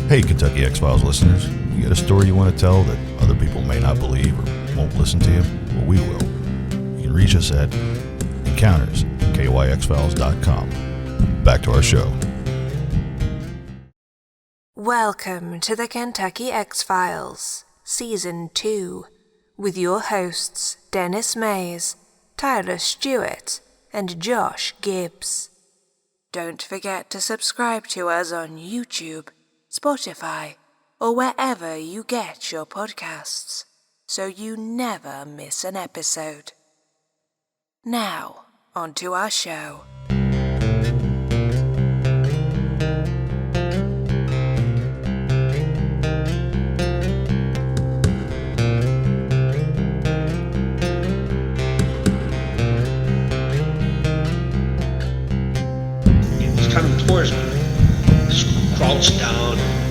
Hey, Kentucky X-Files listeners, you got a story you want to tell that other people may not believe or won't listen to you? Well, we will. You can reach us at encounters@kyxfiles.com. Back to our show. Welcome to the Kentucky X-Files, Season 2, with your hosts Dennis Mays, Tyler Stewart, and Josh Gibbs. Don't forget to subscribe to us on YouTube, Spotify, or wherever you get your podcasts, so you never miss an episode. Now, on to our show. Coming towards me, just crouched down.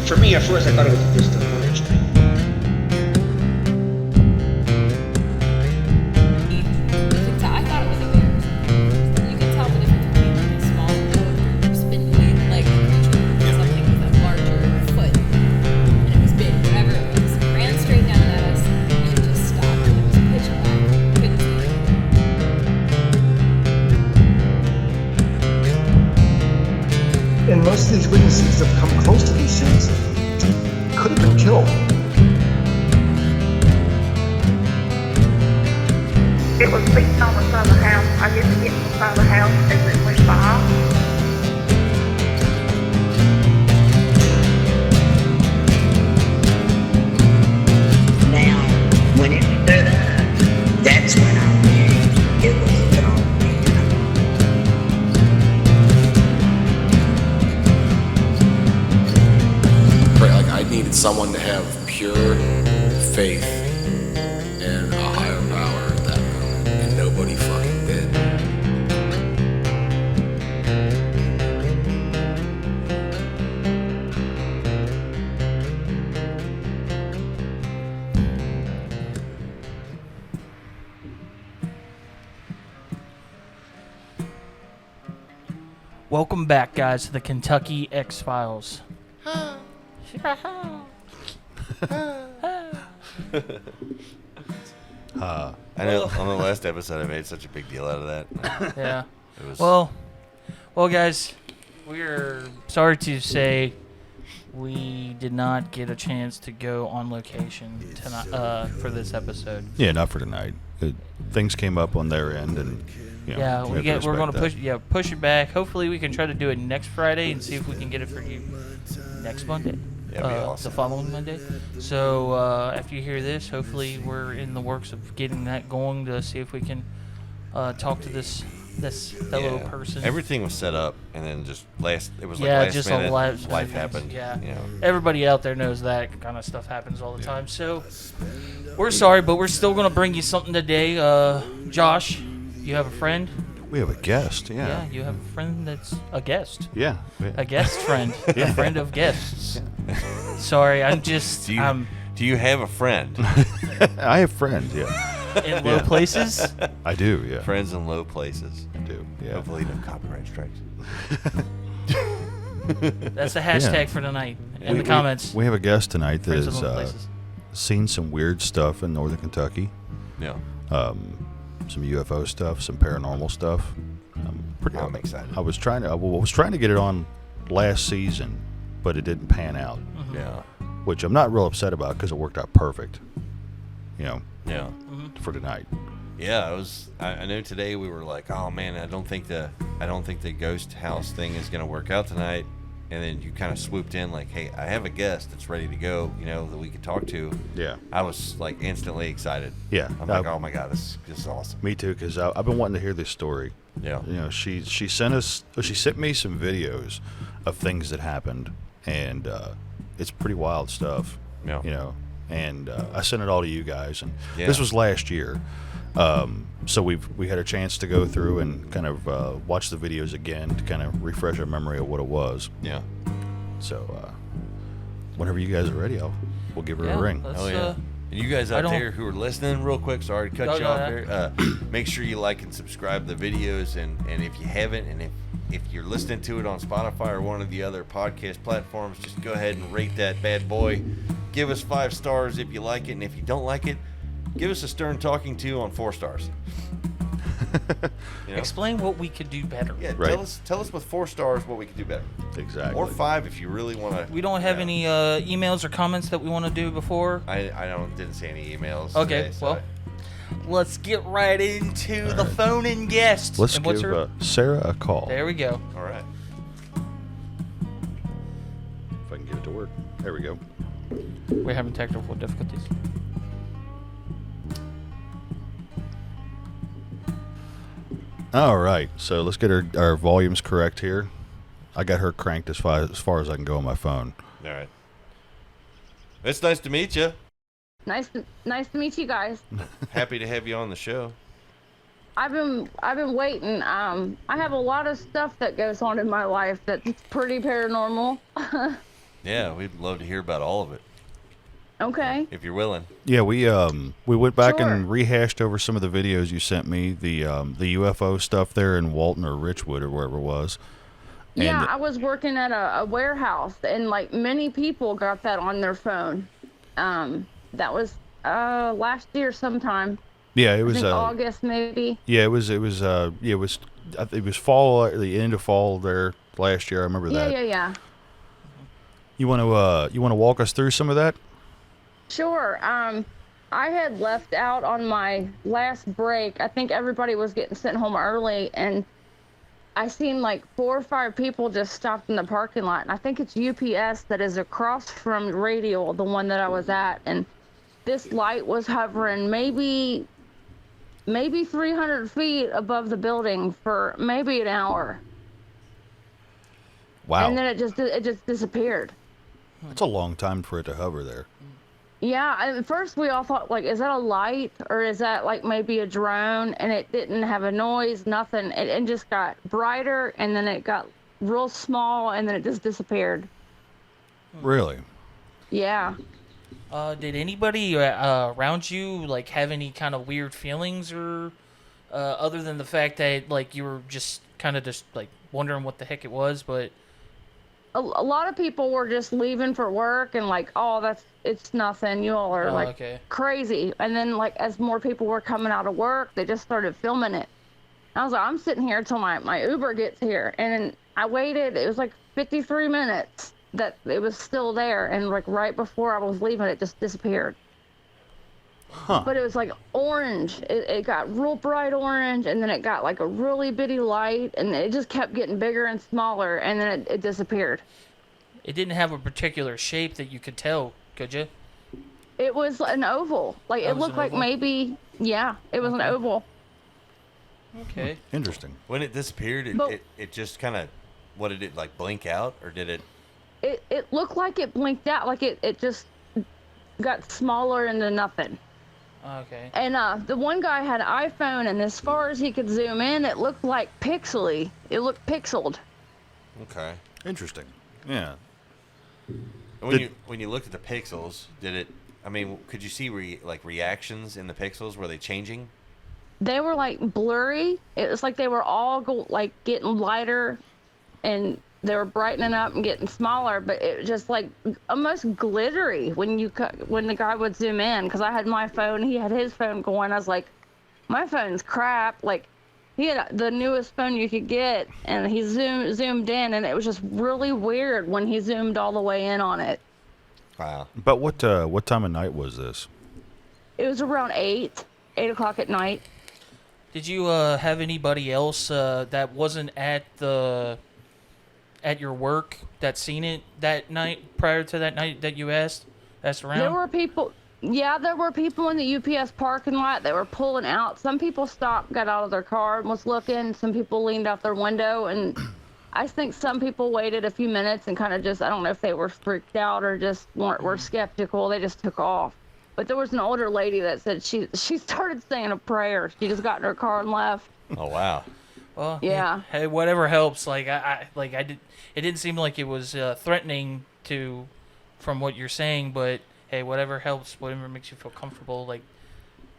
For me, at first, I thought it was just a furniture tree. I thought it was a bear. You can tell the difference between like a small or spindly leg creature and something with a larger foot. And it was big, whatever it was. It ran straight down at us and just stopped. And it was pitch black. Couldn't see it. And most of these witnesses that have come close to these things could have been killed. It was beating on the side of the house. I didn't get to the side of the house as it went by. Now, when it stood up, that's when I knew it was gone. Like I needed someone to have pure faith in a higher power at that moment, and nobody fucking did. Welcome back, guys, to the Kentucky X-Files. I know on the last episode I made such a big deal out of that. Yeah. It was, Well, guys, we're sorry to say we did not get a chance to go on location tonight for this episode. Yeah, not for tonight. Things came up on their end, and we're going to push it back. Hopefully, we can try to do it next Friday and see if we can get it for you next Monday. Yeah, that'd be awesome. The following Monday. So after you hear this, hopefully we're in the works of getting that going to see if we can talk to this fellow person. Everything was set up, and then just last minute, life happened. Yeah, you know. Everybody out there knows that kind of stuff happens all the time. So we're sorry, but we're still going to bring you something today. Josh, you have a friend? We have a guest, yeah. Yeah, you have a friend that's a guest. Yeah. A guest friend. Yeah. A friend of guests. Sorry, I'm just... Do you have a friend? I have friends, yeah. In low places? I do, yeah. Friends in low places. I do, yeah. Hopefully no copyright strikes. That's the hashtag for tonight in the comments. We have a guest tonight that Friends in low has places. seen some weird stuff in northern Kentucky. Yeah. Some UFO stuff, some paranormal stuff. I'm excited. I was trying to get it on last season, but it didn't pan out. Mm-hmm. Yeah. Which I'm not real upset about because it worked out perfect. Yeah. For tonight. Yeah, I know today we were like, oh man, I don't think the ghost house thing is gonna work out tonight. And then you kind of swooped in like, hey, I have a guest that's ready to go, that we could talk to. Yeah. I was like instantly excited. Yeah. I'm like, oh my God, this is awesome. Me too, because I've been wanting to hear this story. Yeah. She sent me some videos of things that happened, and it's pretty wild stuff. Yeah. And I sent it all to you guys, and Yeah. this was last year. So we had a chance to go through and kind of watch the videos again to kind of refresh our memory of what it was. Yeah. So whenever you guys are ready, we'll give her a ring. Oh yeah. And you guys out there who are listening, real quick, sorry to cut you off here. Make sure you like and subscribe the videos, and if you haven't, and if if you're listening to it on Spotify or one of the other podcast platforms, just go ahead and rate that bad boy. Give us 5 stars if you like it, and if you don't like it, give us a stern talking to on 4 stars. You know? Explain what we could do better. Yeah, Right. tell us with 4 stars what we could do better. Exactly. Or 5 if you really want to. We don't have any emails or comments that we want to do before. I didn't see any emails. Okay, today, so well, let's get right into the phone-in guest. Let's And what's give her? Sarah a call. There we go. all right. If I can get it to work. There we go. We're having technical difficulties. All right, so let's get our volumes correct here. I got her cranked as far as I can go on my phone. All right. It's nice to meet you. Nice to meet you guys. Happy to have you on the show. I've been waiting. I have a lot of stuff that goes on in my life that's pretty paranormal. Yeah, we'd love to hear about all of it Okay. if you're willing. Yeah, we went back Sure. and rehashed over some of the videos you sent me, the UFO stuff there in Walton or Richwood or wherever it was. Yeah, And I was working at a warehouse, and like many people got that on their phone. That was last year sometime. yeah, it I was think August maybe. yeah, it was fall, the end of fall there last year. I remember that. Yeah. You want to walk us through some of that? Sure. I had left out on my last break. I think everybody was getting sent home early, and I seen like 4 or 5 people just stopped in the parking lot. And I think it's UPS that is across from Radial, the one that I was at. And this light was hovering maybe 300 feet above the building for maybe an hour. Wow, And then it just disappeared. that's a long time for it to hover there. Yeah, at first we all thought, like, is that a light or is that like maybe a drone? And it didn't have a noise, nothing. It just got brighter, and then it got real small, and then it just disappeared. Really? Yeah. Did anybody around you like have any kind of weird feelings, or other than the fact that like you were just kind of just like wondering what the heck it was? But A lot of people were just leaving for work and like, oh, it's nothing. You all are like okay. crazy. And then like as more people were coming out of work, they just started filming it. I was like, I'm sitting here till my Uber gets here. And then I waited. It was like 53 minutes that it was still there. And like right before I was leaving, it just disappeared. Huh. But it was like orange. It got real bright orange, and then it got like a really bitty light, and it just kept getting bigger and smaller, and then it disappeared. It didn't have a particular shape that you could tell, could you? It was an oval. Like That it was looked an like oval? maybe, yeah, it was an oval. Okay. Interesting. When it disappeared, But- it just kind of, what did it like blink out, or did it? It looked like it blinked out, like it just got smaller into nothing. Okay. And the one guy had an iPhone, and as far as he could zoom in, it looked like pixely. It looked pixeled. Okay. Interesting. Yeah. And when you looked at the pixels, did it? I mean, could you see reactions in the pixels? Were they changing? They were like blurry. It was like they were all like getting lighter, and they were brightening up and getting smaller. But it was just like almost glittery when the guy would zoom in. Because I had my phone, he had his phone going. I was like, my phone's crap. Like he had the newest phone you could get, and he zoomed in, and it was just really weird when he zoomed all the way in on it. Wow. But what time of night was this? It was around 8 o'clock at night. Did you have anybody else that wasn't at your work that seen it that night prior to that night that you asked around? There were people. Yeah, there were people in the UPS parking lot that were pulling out. Some people stopped, got out of their car, and was looking. Some people leaned out their window, and I think some people waited a few minutes and kind of just, I don't know if they were freaked out or just were skeptical. They just took off. But there was an older lady that said she started saying a prayer. She just got in her car and left. Oh wow. Well, Yeah. Hey, whatever helps. Like I did. It didn't seem like it was threatening from what you're saying, but hey, whatever helps, whatever makes you feel comfortable. Like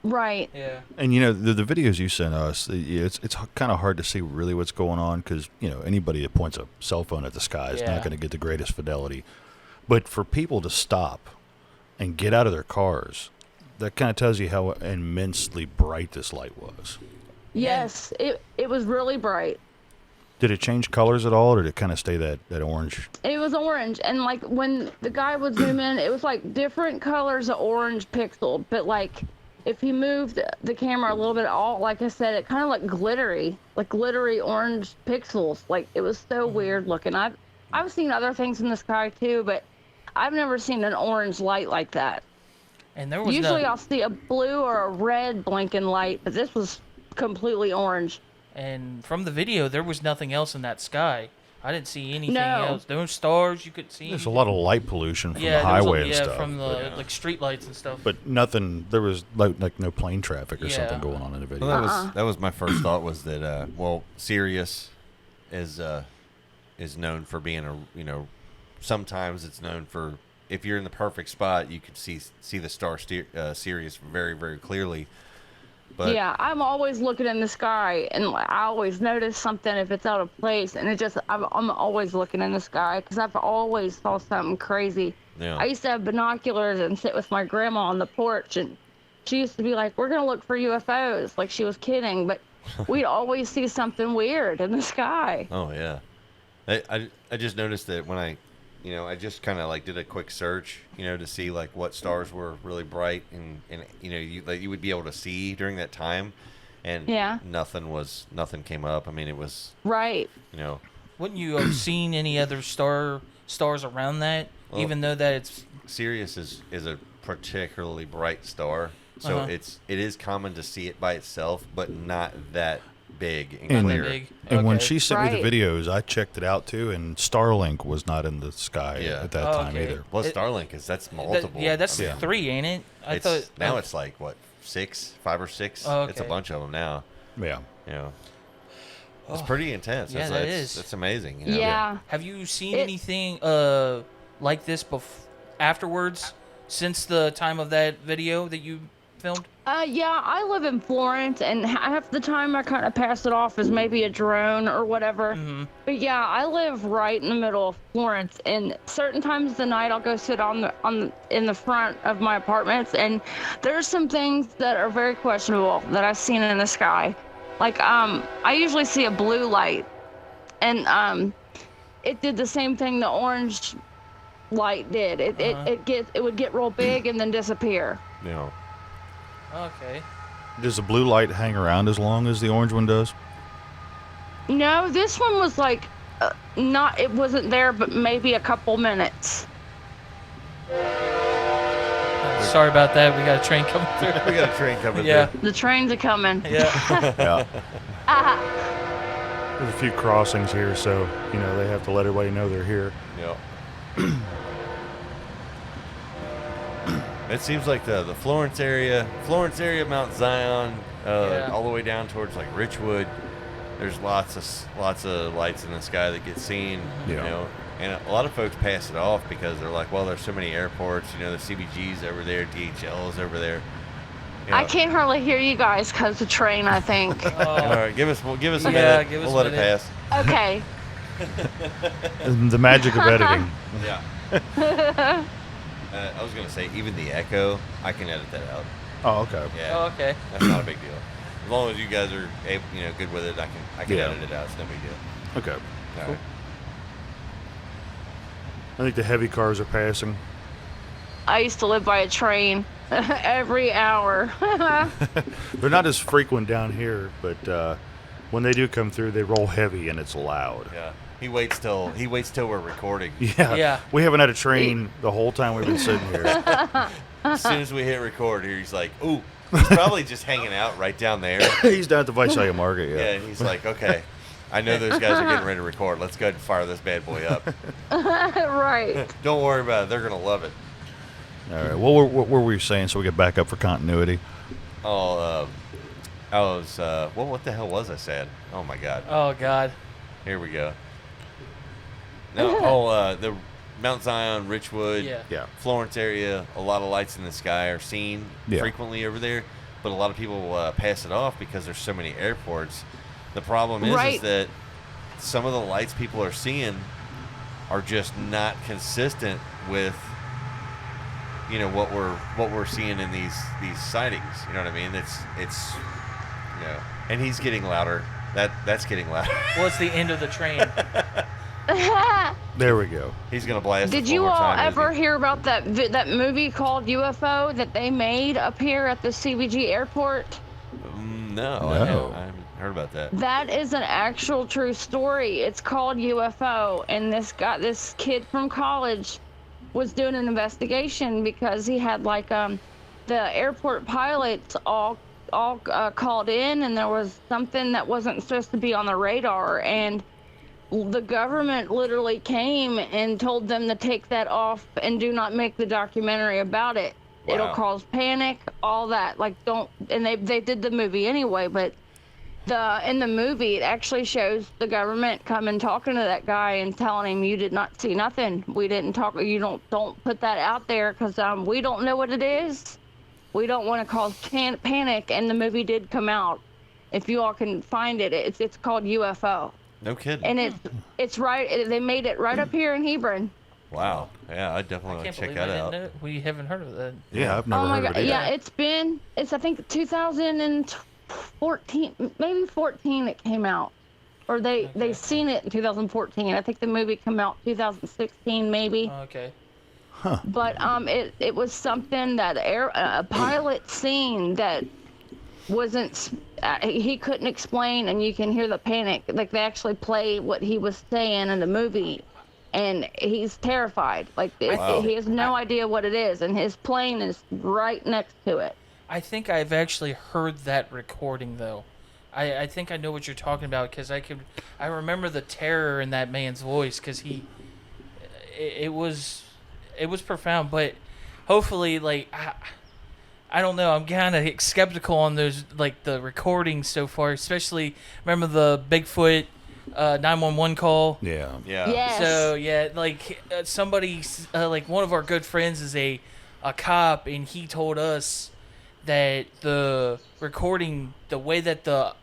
Right. Yeah. And the videos you sent us, it's kind of hard to see really what's going on because anybody that points a cell phone at the sky is not going to get the greatest fidelity. But for people to stop and get out of their cars, that kind of tells you how immensely bright this light was. Yes, it was really bright. Did it change colors at all, or did it kind of stay that orange? It was orange, and like when the guy would zoom in, it was like different colors of orange pixeled. But like if he moved the camera a little bit, like I said, it kind of like glittery orange pixels. Like it was so weird looking. I've seen other things in the sky too, but I've never seen an orange light like that. And there was usually I'll see a blue or a red blinking light, but this was completely orange. And from the video, there was nothing else in that sky. I didn't see anything else. No stars you could see. There's a lot of light pollution from the highway and stuff. Yeah, from the like street lights and stuff. But nothing. There was like no plane traffic or something going on in the video. Well, that was my first thought was that Sirius is known for being sometimes it's known for if you're in the perfect spot you could see the star Sirius very, very clearly. But yeah, I'm always looking in the sky, and I always notice something if it's out of place, and I'm always looking in the sky because I've always saw something crazy. Yeah. I used to have binoculars and sit with my grandma on the porch, and she used to be like, "We're gonna look for UFOs," like she was kidding, but we'd always see something weird in the sky. Oh yeah, I just noticed that when I just kind of like did a quick search, to see like what stars were really bright and you would be able to see during that time, and nothing came up. I mean, it was right. Wouldn't you have seen any other stars around that, even though that it's Sirius is a particularly bright star, so it is common to see it by itself, but not that big and clear. And when she sent me the videos, I checked it out too, and Starlink was not in the sky at that time either. Well, Starlink that's multiple. That's 3, ain't it? I thought now it's like what 5 or 6. Oh, okay. It's a bunch of them now. Yeah. It's pretty intense. Yeah, that is. It's amazing. Yeah. Have you seen anything like this afterwards since the time of that video that you filmed? Yeah, I live in Florence, and half the time I kind of pass it off as maybe a drone or whatever. Mm-hmm. But yeah, I live right in the middle of Florence, and certain times of the night I'll go sit in the front of my apartments, and there's some things that are very questionable that I've seen in the sky. Like I usually see a blue light, and it did the same thing the orange light did. It would get real big and then disappear. Yeah. Okay. Does the blue light hang around as long as the orange one does? No, this one was like it wasn't there, but maybe a couple minutes. Sorry about that. We got a train coming through. We got a train coming through. The trains are coming. Yeah. There's a few crossings here, so they have to let everybody know they're here. Yeah. It seems like the Florence area, Mount Zion, all the way down towards like Richwood. There's lots of lights in the sky that get seen. And a lot of folks pass it off because they're like, well, there's so many airports. The CBG's over there, DHL's over there. I can't hardly hear you guys because the train, I think. All right, give us a minute. We'll let it pass. Okay. The magic of editing. Yeah. I was gonna say even the echo, I can edit that out. Oh, okay. Yeah. Oh, okay. That's not a big deal. As long as you guys are good with it, I can edit it out. It's no big deal. Okay. All right. I think the heavy cars are passing. I used to live by a train every hour. They're not as frequent down here, but when they do come through, they roll heavy and it's loud. Yeah. He waits till we're recording. Yeah. We haven't had a train the whole time we've been sitting here. As soon as we hit record here, he's like, ooh, he's probably just hanging out right down there. He's down at the Visalia Market, Yeah, and he's like, okay, I know those guys are getting ready to record. Let's go ahead and fire this bad boy up. Right. Don't worry about it. They're going to love it. All right. What were you saying so we get back up for continuity? Oh, I was, what the hell was I saying? Oh, my God. Oh, God. Here we go. No, the Mount Zion, Richwood, Yeah. Florence area, a lot of lights in the sky are seen frequently over there. but a lot of people pass it off because there's so many airports. The problem is that some of the lights people are seeing are just not consistent with, you know, what we're seeing in these sightings. You know what I mean? It's you know, and he's getting louder. That's getting louder. Well, it's the end of the train. There we go. He's gonna blast. Did you all ever hear about that movie called UFO that they made up here at the CBG airport? No. I haven't heard about that. That is an actual true story. It's called UFO, and this kid from college was doing an investigation because he had like the airport pilots all called in, and there was something that wasn't supposed to be on the radar, and the government literally came and told them to take that off and do not make the documentary about it. Wow. It'll cause panic, all that. Like, don't. And they did the movie anyway, but in the movie it actually shows the government coming talking to that guy and telling him, you did not see nothing. We didn't talk. You don't put that out there because we don't know what it is. We don't want to cause panic. And the movie did come out. If you all can find it, it's called UFO. No kidding. And it's right. They made it right up here in Hebron. Wow. Yeah, I definitely want to check that out. We haven't heard of that. Yeah, I've never heard of it either. Yeah, it's I think 2014, maybe 14 it came out. Or they seen it in 2014. I think the movie came out 2016 maybe. Okay. Huh. But it was something that a pilot seen that wasn't he couldn't explain, and you can hear the panic. Like, they actually play what he was saying in the movie, and he's terrified. Like, he has no idea what it is, and his plane is right next to it. I think I've actually heard that recording though. I think I know what you're talking about because I remember the terror in that man's voice because it was profound. But hopefully, like, I don't know. I'm kind of skeptical on those, like, the recordings so far. Especially, remember the Bigfoot 911 call? Yeah. Yeah. Yes. So yeah, like somebody, like one of our good friends is a cop, and he told us that the recording, the way that the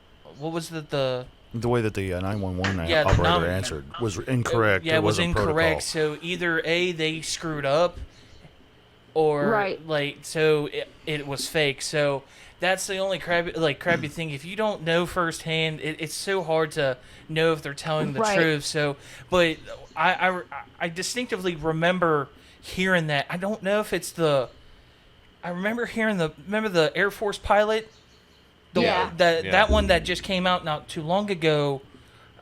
way that the 911 operator answered was incorrect. Yeah, it was incorrect. Protocol. So either A, they screwed up, or so it was fake. So that's the only crappy thing. If you don't know firsthand, it's so hard to know if they're telling the truth. So, but I distinctively remember hearing that. I don't know if it's I remember hearing remember the Air Force pilot? That one that just came out not too long ago.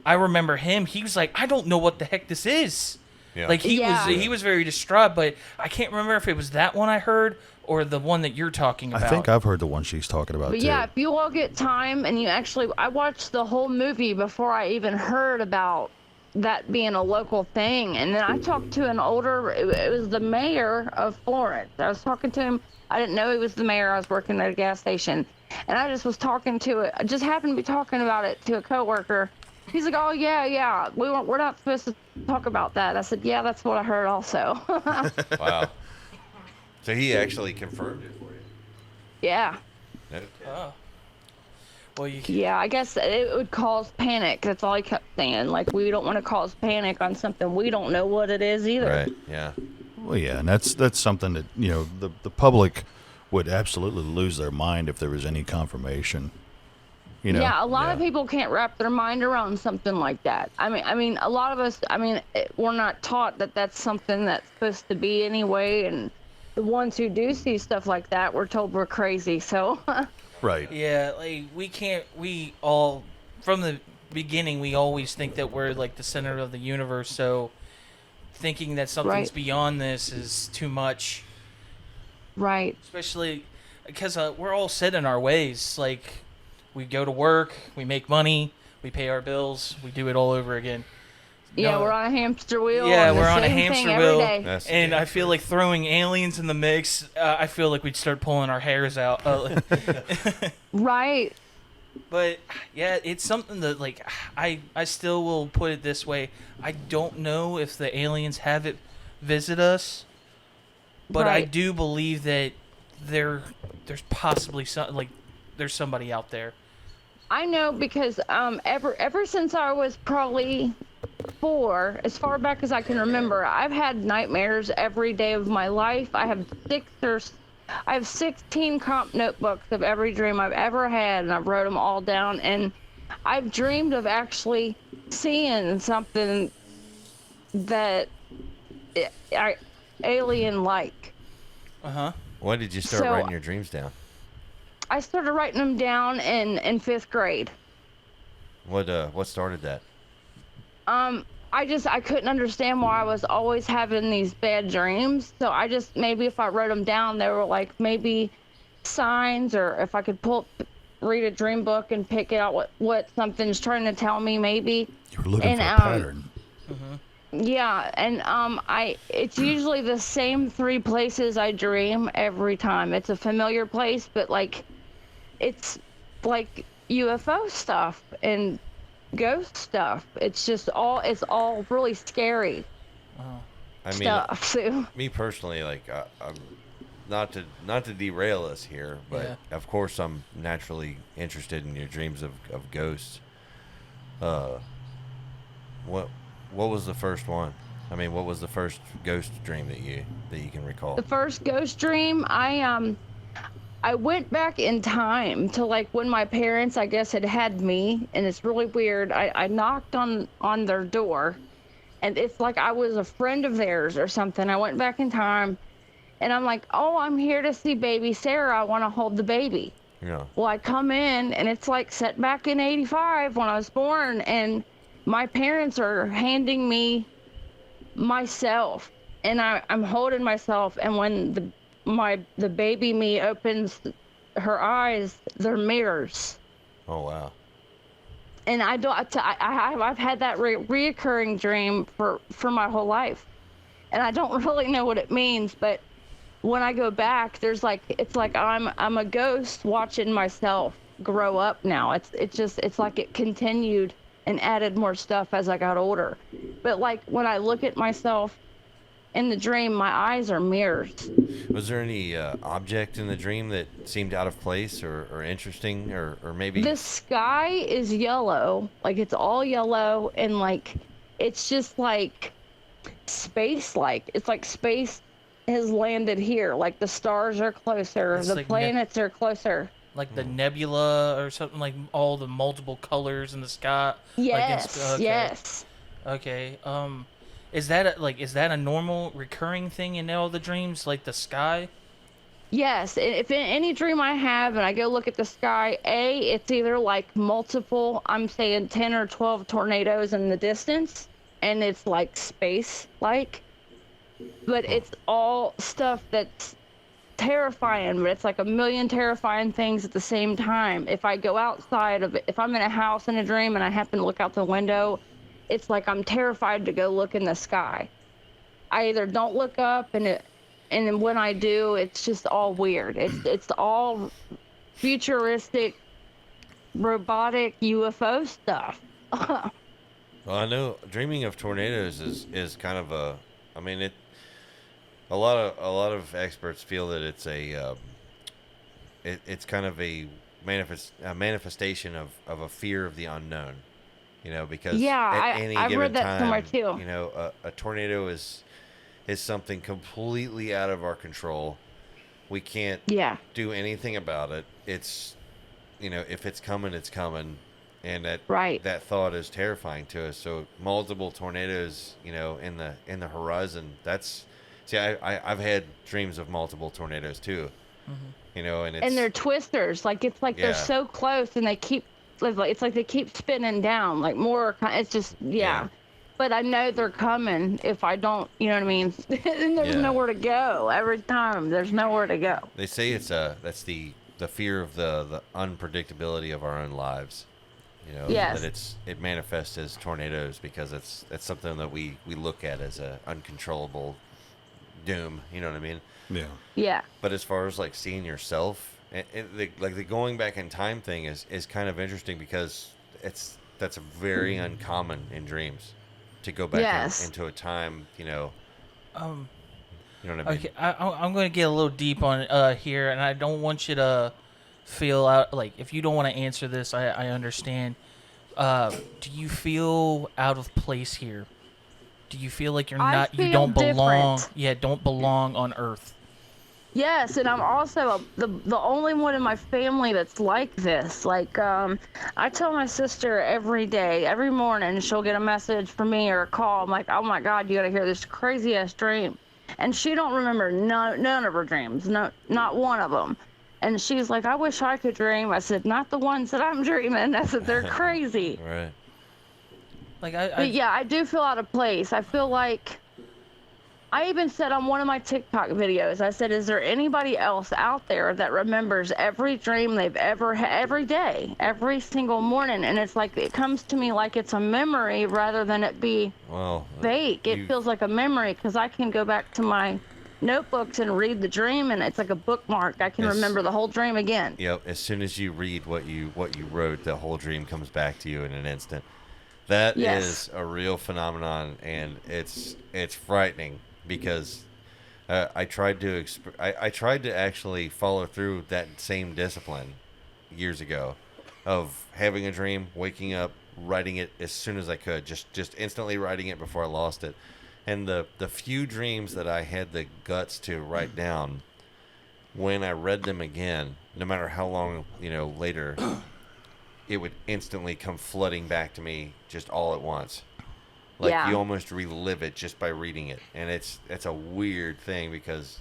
I remember him. He was like, I don't know what the heck this is. Yeah. Like, he was very distraught, but I can't remember if it was that one I heard or the one that you're talking about. I think I've heard the one she's talking about, but too. Yeah, if you all get time and I watched the whole movie before I even heard about that being a local thing. And then I talked to it was the mayor of Florence. I was talking to him. I didn't know he was the mayor. I was working at a gas station. And I just was talking to it. I just happened to be talking about it to a coworker. He's like, oh, yeah. We're not supposed to talk about that. I said, yeah, that's what I heard also. Wow. So he actually confirmed it for you? Yeah. Okay. Oh. Well, yeah, I guess it would cause panic. That's all he kept saying. Like, we don't want to cause panic on something we don't know what it is either. Right, yeah. Well, yeah, and that's something that, you know, the public would absolutely lose their mind if there was any confirmation. You know? Yeah, a lot of people can't wrap their mind around something like that. I mean, a lot of us, we're not taught that that's something that's supposed to be anyway, and the ones who do see stuff like that, we're told we're crazy, so. Right. Yeah, like, we all, from the beginning, we always think that we're, like, the center of the universe, so thinking that something's beyond this is too much. Right. Especially because we're all set in our ways. Like, we go to work, we make money, we pay our bills, we do it all over again. Yeah, we're on a hamster wheel. Yeah, we're on a hamster wheel. And I feel like throwing aliens in the mix, I feel like we'd start pulling our hairs out. Right. But, yeah, it's something that, like, I still will put it this way. I don't know if the aliens have it visit us, but I do believe that there's possibly something, like, there's somebody out there. I know because ever since I was probably 4, as far back as I can remember, I've had nightmares every day of my life. I have 16 comp notebooks of every dream I've ever had, and I've wrote them all down. And I've dreamed of actually seeing something that alien-like. When did you start writing your dreams down? I started writing them down in 5th grade. What started that? I couldn't understand why I was always having these bad dreams. So maybe if I wrote them down, they were like maybe signs, or if I could read a dream book and pick out what something's trying to tell me, maybe. You were looking for a pattern. Yeah, and it's usually the same 3 places I dream every time. It's a familiar place, but like, it's like UFO stuff and ghost stuff. It's all really scary stuff. So. Me personally, like, I'm not to derail us here, but of course I'm naturally interested in your dreams of ghosts. What was the first one? I mean, what was the first ghost dream that you can recall? The first ghost dream, I went back in time to like when my parents, I guess, had me, and it's really weird. I knocked on their door, and it's like I was a friend of theirs or something. I went back in time, and I'm like, oh, I'm here to see baby Sarah. I want to hold the baby. Yeah. Well, I come in, and it's like set back in '85 when I was born, and my parents are handing me myself, and I'm holding myself, and when the baby me opens her eyes, they're mirrors. Oh wow. And I've had that reoccurring dream for my whole life, and I don't really know what it means, but when I go back, it's like I'm a ghost watching myself grow up now. It's like it continued and added more stuff as I got older. But like when I look at myself in the dream, my eyes are mirrors. Was there any object in the dream that seemed out of place or interesting or maybe? The sky is yellow, like it's all yellow, and like it's just like space-like. It's like space has landed here. Like the stars are closer, It's the like planets are closer. Like the nebula or something, like all the multiple colors in the sky. Yes, yes. Okay. Is that a normal recurring thing in all the dreams, like the sky? Yes. If in any dream I have and I go look at the sky, it's either like multiple, I'm saying 10 or 12 tornadoes in the distance, and it's like space-like. But it's all stuff that's terrifying, but it's like a million terrifying things at the same time. If I go outside of it, if I'm in a house in a dream and I happen to look out the window, it's like I'm terrified to go look in the sky. I either don't look up, and then when I do, it's just all weird. It's all futuristic, robotic UFO stuff. Well, I know dreaming of tornadoes is kind of a, I mean, a lot of experts feel that it's it's kind of a manifestation of a fear of the unknown, you know, because at any I've given read that time, somewhere too. you know, a tornado is something completely out of our control. We can't do anything about it. It's, you know, if it's coming, it's coming. And that thought is terrifying to us. So multiple tornadoes, you know, in the horizon. I've had dreams of multiple tornadoes too. Mm-hmm. You know, and they're twisters. Like it's like they're so close, and it's like they keep spinning down. Like more. It's just But I know they're coming if I don't. You know what I mean? And there's nowhere to go every time. There's nowhere to go. They say that's the fear of the unpredictability of our own lives. You know, that it manifests as tornadoes because that's something that we look at as a uncontrollable doom. You know what I mean? Yeah. Yeah. But as far as like seeing yourself, the going back in time thing is kind of interesting because that's very uncommon in dreams to go back into a time. You know. You know what I mean? Okay, I'm going to get a little deep on here, and I don't want you to feel out, like, if you don't want to answer this, I understand. Do you feel out of place here? Do you feel like you don't belong? Different. Yeah, don't belong on Earth. Yes, and I'm also the only one in my family that's like this. Like, I tell my sister every day, every morning, she'll get a message from me or a call. I'm like, oh my God, you gotta hear this crazy ass dream. And she don't remember none of her dreams, not one of them. And she's like, I wish I could dream. I said, not the ones that I'm dreaming. I said, they're crazy. Right. Like But yeah, I do feel out of place. I feel like, I even said on one of my TikTok videos, I said, is there anybody else out there that remembers every dream they've ever had, every day, every single morning? And it's like, it comes to me like it's a memory rather than it be fake. It feels like a memory because I can go back to my notebooks and read the dream, and it's like a bookmark. I can remember the whole dream again. Yep. As soon as you read what you wrote, the whole dream comes back to you in an instant. That is a real phenomenon, and it's frightening. Because I tried to actually follow through that same discipline years ago of having a dream, waking up, writing it as soon as I could, just instantly writing it before I lost it. And the few dreams that I had the guts to write down, when I read them again, no matter how long later, it would instantly come flooding back to me just all at once. Like you almost relive it just by reading it, and it's a weird thing because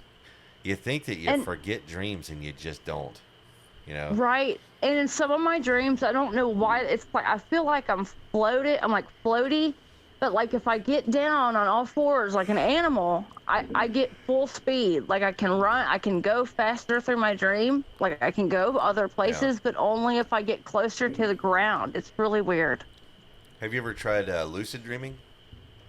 you think that you forget dreams and you just don't, Right. And in some of my dreams, I don't know why, it's like I feel like I'm like floaty, but like if I get down on all fours like an animal, I get full speed. Like I can run, I can go faster through my dream, like I can go other places, but only if I get closer to the ground. It's really weird. Have you ever tried lucid dreaming?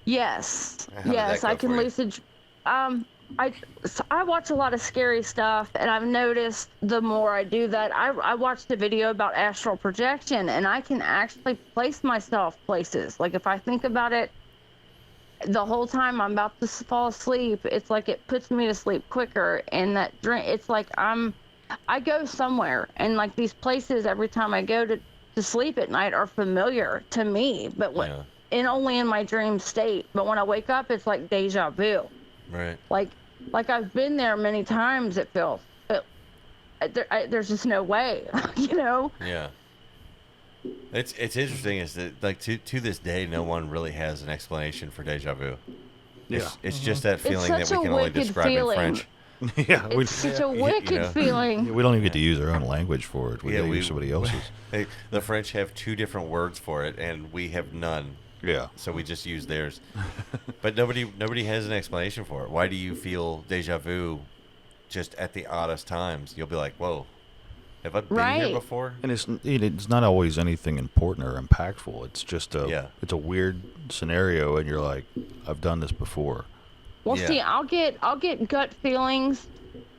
Yes. Yes, I can lucid. I watch a lot of scary stuff, and I've noticed the more I do that, I watched a video about astral projection, and I can actually place myself places. Like if I think about it, the whole time I'm about to fall asleep, it's like it puts me to sleep quicker. And that dream, it's like I go somewhere, and like these places every time I go to sleep at night are familiar to me, but and only in my dream state. But when I wake up, it's like deja vu. Right. Like I've been there many times. It feels. There's just no way, Yeah. It's interesting is that like to this day, no one really has an explanation for deja vu. It's just that feeling that we can only describe in French. It's such a wicked feeling. We don't even get to use our own language for it. We use somebody else's. The French have 2 different words for it, and we have none. Yeah. So we just use theirs. But nobody has an explanation for it. Why do you feel deja vu just at the oddest times? You'll be like, whoa, have I been here before? And it's not always anything important or impactful. It's just it's a weird scenario, and you're like, I've done this before. Well, see, I'll get gut feelings,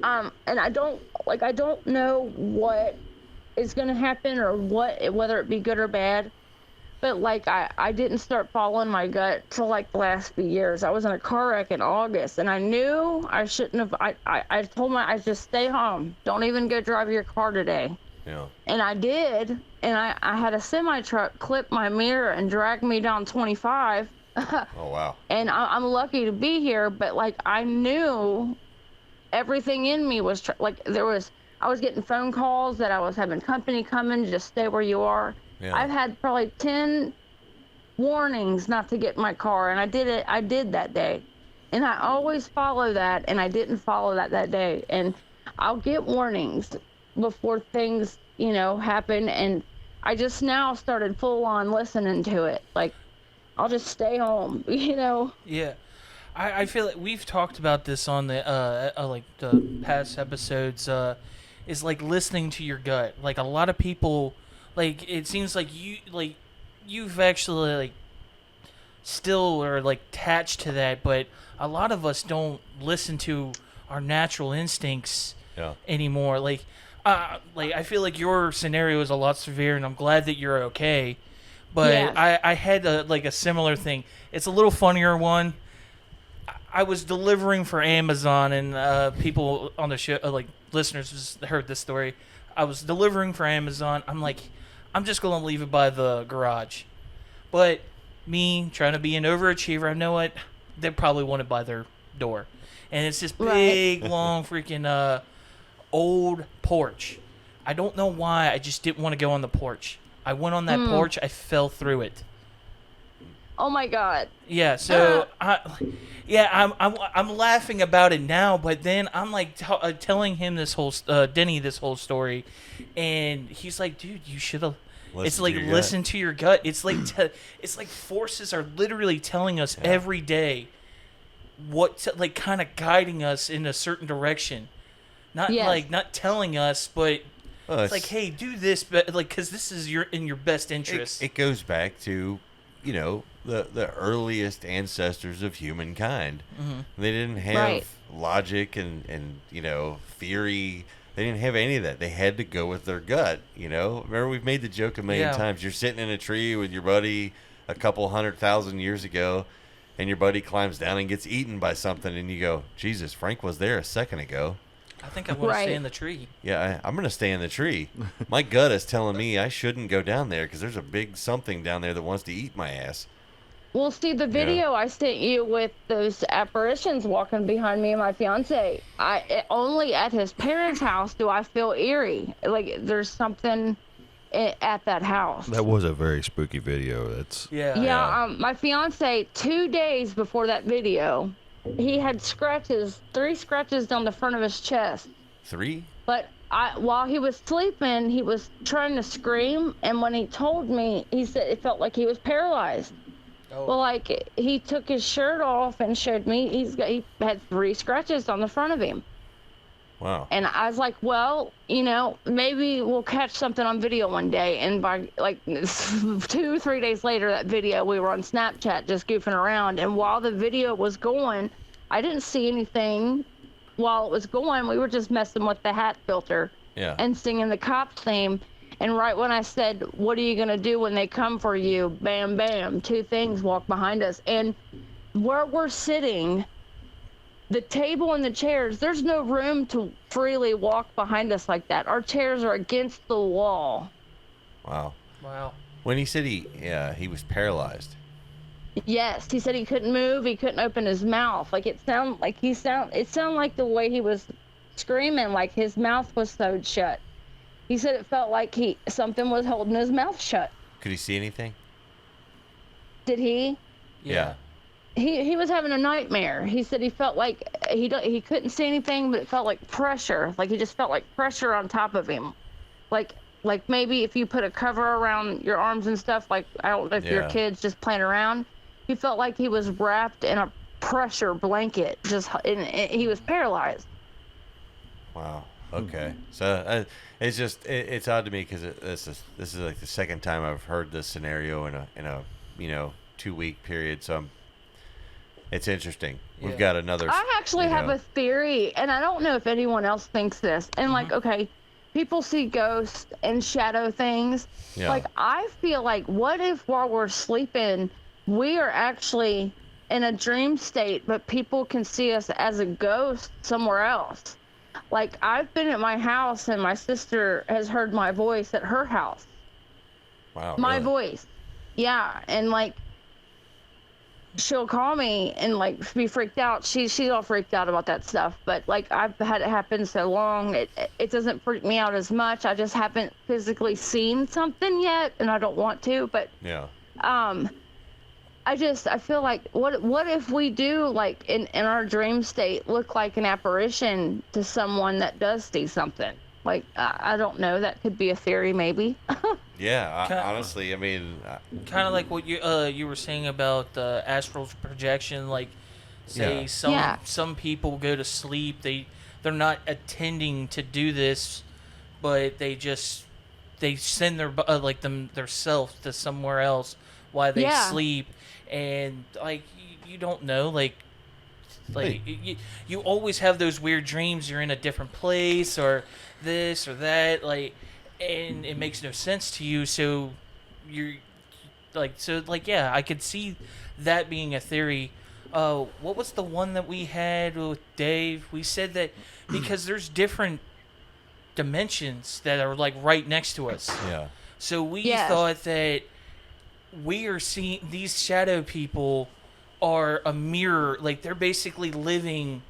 and I don't know what is going to happen or whether it be good or bad. But like I didn't start following my gut till like the last few years. I was in a car wreck in August, and I knew I shouldn't have. I told I just stay home. Don't even go drive your car today. Yeah. And I did, and I had a semi truck clip my mirror and drag me down 25. Oh wow. And I'm lucky to be here, but like I knew everything in me was I was getting phone calls that I was having company come in, just stay where you are. Yeah. I've had probably 10 warnings not to get in my car, and I did that day. And I always follow that, and I didn't follow that day. And I'll get warnings before things, happen, and I just now started full on listening to it. Like, I'll just stay home, Yeah. I feel like we've talked about this on the like the past episodes, is like listening to your gut. Like a lot of people, like it seems like you've actually like still are like attached to that, but a lot of us don't listen to our natural instincts anymore. Like I feel like your scenario is a lot severe, and I'm glad that you're okay. But I had a similar thing. It's a little funnier one. I was delivering for Amazon, and people on the show, like listeners, heard this story. I was delivering for Amazon. I'm like, I'm just gonna leave it by the garage. But me trying to be an overachiever, I know what they probably want it by their door, and it's this big, long, freaking old porch. I don't know why. I just didn't want to go on the porch. I went on that porch. I fell through it. Oh my God. Yeah. So I'm laughing about it now, but then I'm like telling him this whole Denny this whole story, and he's like, "Dude, you should have." It's like listen to your gut. It's like it's like forces are literally telling us every day what to, like kind of guiding us in a certain direction. Not not telling us, but it's like, hey, do this, but like because this is in your best interest. It goes back to, you know, the earliest ancestors of humankind. Mm-hmm. They didn't have logic and you know, theory. They didn't have any of that. They had to go with their gut, you know. Remember, we've made the joke a million times. You're sitting in a tree with your buddy a couple 100,000 years ago, and your buddy climbs down and gets eaten by something, and you go, Jesus, Frank was there a second ago. I think I want to stay in the tree. Yeah, I'm going to stay in the tree. My gut is telling me I shouldn't go down there because there's a big something down there that wants to eat my ass. Well, see, the video I sent you with those apparitions walking behind me and my fiance, only at his parents' house do I feel eerie. Like there's something at that house. That was a very spooky video. That's my fiance, 2 days before that video, he had 3 scratches down the front of his chest. 3? But while he was sleeping, he was trying to scream, and when he told me, he said it felt like he was paralyzed. Oh. Well, like he took his shirt off and showed me he had 3 scratches on the front of him. Wow. And I was like, well, you know, maybe we'll catch something on video one day. And by like 2-3 days later, that video, we were on Snapchat just goofing around. And while the video was going, I didn't see anything while it was going. We were just messing with the hat filter and singing the Cops theme. And right when I said, what are you going to do when they come for you? Bam, bam, 2 things walk behind us. And where we're sitting, the table and the chairs, there's no room to freely walk behind us like that. Our chairs are against the wall. Wow. Wow. When he said he was paralyzed. Yes, he said he couldn't move, he couldn't open his mouth. Like it sounded like the way he was screaming, like his mouth was sewed shut. He said it felt like something was holding his mouth shut. Could he see anything? Did he? Yeah. He was having a nightmare. He said he felt like he couldn't see anything, but it felt like pressure. Like he just felt like pressure on top of him. Like maybe if you put a cover around your arms and stuff, like I don't know if your kid's just playing around. He felt like he was wrapped in a pressure blanket. He was paralyzed. Wow. Okay. So it's odd to me because this is like the second time I've heard this scenario in a 2-week period. So it's interesting. We've got another. I actually have a theory, and I don't know if anyone else thinks this. And like, okay, people see ghosts and shadow things. Yeah. Like I feel like, what if while we're sleeping, we are actually in a dream state, but people can see us as a ghost somewhere else? Like I've been at my house and my sister has heard my voice at her house. Wow. My voice. Yeah. And like she'll call me and like be freaked out. She's all freaked out about that stuff. But like I've had it happen so long, it doesn't freak me out as much. I just haven't physically seen something yet, and I don't want to. But I feel like what if we do, like in our dream state, look like an apparition to someone that does see something? Like I don't know, that could be a theory maybe. Honestly, I mean, kind of like what you were saying about the astral projection. Like say some people go to sleep, they're not intending to do this, but they send their self to somewhere else while they sleep. And like you don't know, like you always have those weird dreams. You're in a different place or this or that, like, and it makes no sense to you. So you're like, I could see that being a theory. What was the one that we had with Dave? We said that because there's different dimensions that are like right next to us. Yeah. So we Yes. thought that we are seeing these shadow people are a mirror, like they're basically living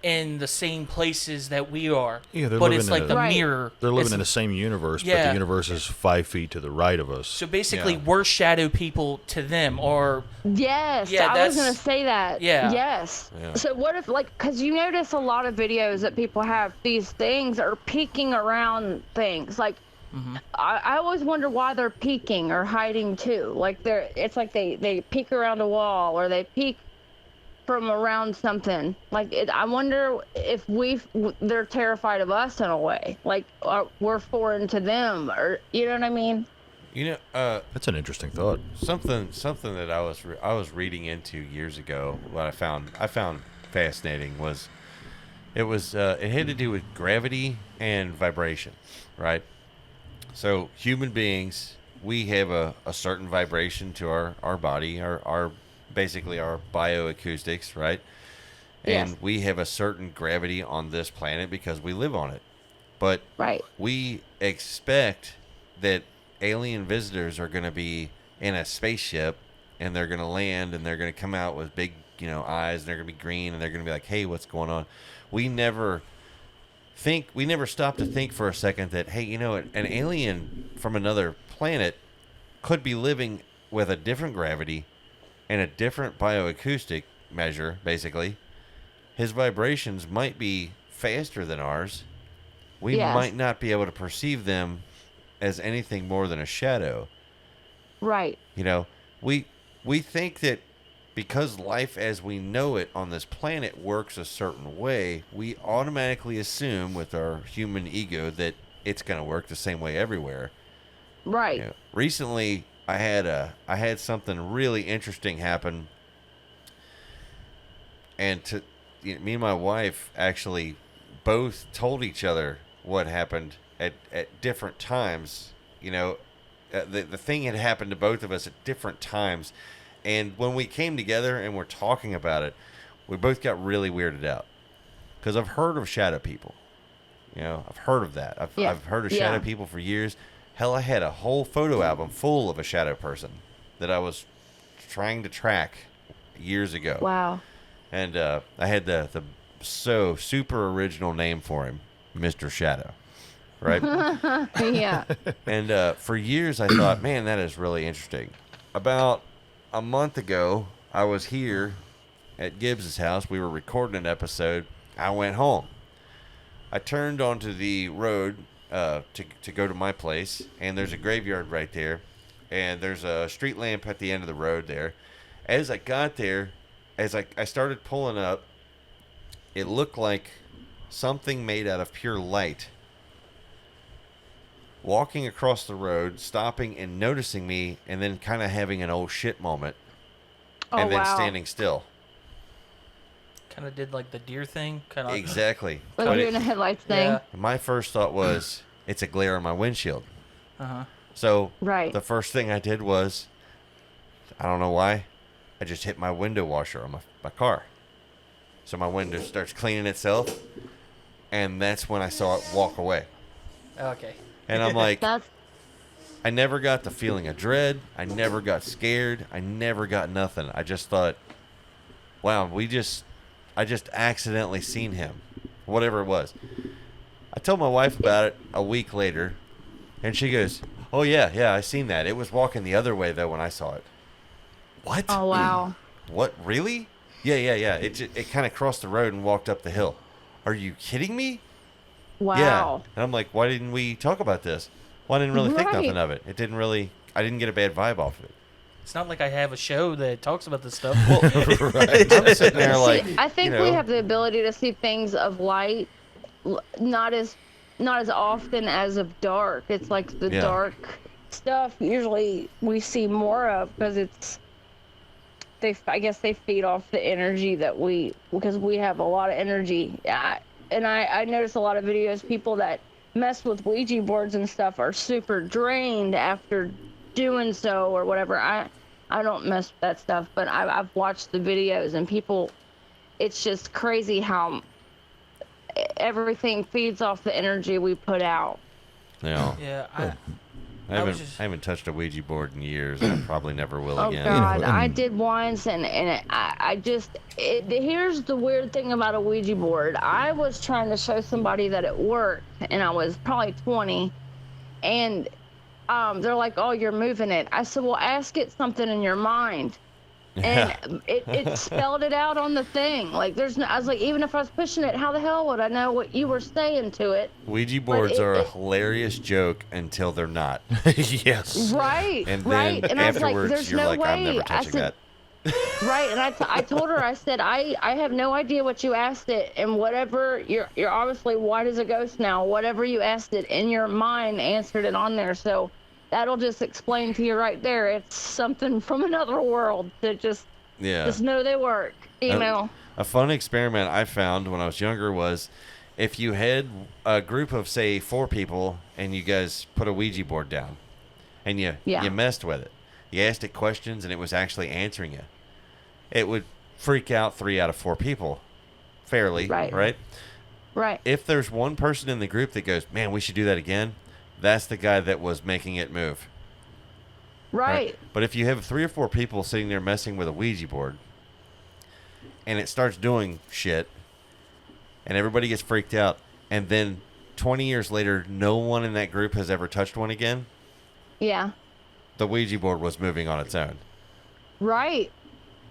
in the same places that we are. Yeah, they're but living it's in like a- the Right. mirror. They're living It's- in the same universe, but Yeah. the universe is 5 feet to the right of us. So basically, Yeah. we're shadow people to them, or Yes, Yeah, I was that's- gonna say that. yeah. Yes. Yeah. So what if, like, because you notice a lot of videos that people have these things are peeking around things. Like, I always wonder why they're peeking or hiding too. Like it's like they peek around a wall or they peek from around something. Like I wonder if they're terrified of us in a way. Like we're foreign to them, or you know what I mean? You know, That's an interesting thought. something that I was reading into years ago. What I found fascinating was it had to do with gravity and vibration, right? So human beings, we have a certain vibration to our body, our basically our bioacoustics, right? And Yes. we have a certain gravity on this planet because we live on it. But Right. we expect that alien visitors are going to be in a spaceship and they're going to land and they're going to come out with big, eyes, and they're going to be green and they're going to be like, "Hey, what's going on?" We never stop to think for a second that, hey, an alien from another planet could be living with a different gravity and a different bioacoustic measure, basically. His vibrations might be faster than ours. We Yes. might not be able to perceive them as anything more than a shadow. Right. We think that because life as we know it on this planet works a certain way, we automatically assume with our human ego that it's going to work the same way everywhere. Right. Recently, I had something really interesting happen, and me and my wife actually both told each other what happened at different times. The thing had happened to both of us at different times. And when we came together and we're talking about it, we both got really weirded out. Because I've heard of shadow people. I've heard of that. I've heard of shadow people for years. Hell, I had a whole photo album full of a shadow person that I was trying to track years ago. Wow. And I had the so super original name for him, Mr. Shadow. Right? Yeah. And for years I thought, man, that is really interesting. About a month ago, I was here at Gibbs's house. We were recording an episode. I went home. I turned onto the road to go to my place, and there's a graveyard right there, and there's a street lamp at the end of the road there. As I got there, as I started pulling up, it looked like something made out of pure light walking across the road, stopping and noticing me, and then kind of having an old shit moment, and then standing still. kind of did like the deer thing. Kind of Exactly. Like But doing a headlights thing. Yeah. my first thought was, it's a glare on my windshield. Uh-huh. So Right. the first thing I did was, I don't know why, I just hit my window washer on my car. So my window starts cleaning itself, and that's when I saw it walk away. Okay. And I'm like, That's I never got the feeling of dread. I never got scared. I never got nothing. I just thought, wow, I just accidentally seen him, whatever it was. I told my wife about it a week later, and she goes, oh, yeah, I seen that. It was walking the other way, though, when I saw it. What? oh wow. What, really? Yeah. It kind of crossed the road and walked up the hill. Are you kidding me? Wow. Yeah. And I'm like, why didn't we talk about this? Well, I didn't really think Right. nothing of it. I didn't get a bad vibe off of it. It's not like I have a show that talks about this stuff. Right. I'm sitting there like, I think we have the ability to see things of light, not as often as of dark. It's like the Yeah. dark stuff usually we see more of because I guess they feed off the energy because we have a lot of energy. I notice a lot of videos, people that mess with Ouija boards and stuff are super drained after doing so or whatever. I don't mess with that stuff, but I've watched the videos and people, it's just crazy how everything feeds off the energy we put out. Yeah. Yeah, I haven't touched a Ouija board in years, and I probably never will Oh again. God, I did once, and here's the weird thing about a Ouija board. I was trying to show somebody that it worked, and I was probably 20, and they're like, "Oh, you're moving it." I said, "Well, ask it something in your mind." And it spelled it out on the thing. Like, I was like, even if I was pushing it, how the hell would I know what you were saying to it? Ouija boards are a hilarious joke until they're not. Yes. Right. And then right. And I was like, there's you're no like, way. I'm never touching that. Right. And I told her, I said, I have no idea what you asked it, and whatever you're obviously white as a ghost now. Whatever you asked it in your mind answered it on there. So that'll just explain to you right there. It's something from another world to just know they work. A fun experiment I found when I was younger was if you had a group of, say, 4 people and you guys put a Ouija board down and you messed with it. You asked it questions and it was actually answering you. It would freak out 3 out of 4 people fairly, right? Right. If there's one person in the group that goes, man, we should do that again, that's the guy that was making it move. Right. But if you have 3 or 4 people sitting there messing with a Ouija board and it starts doing shit and everybody gets freaked out and then 20 years later no one in that group has ever touched one again, the Ouija board was moving on its own. Right.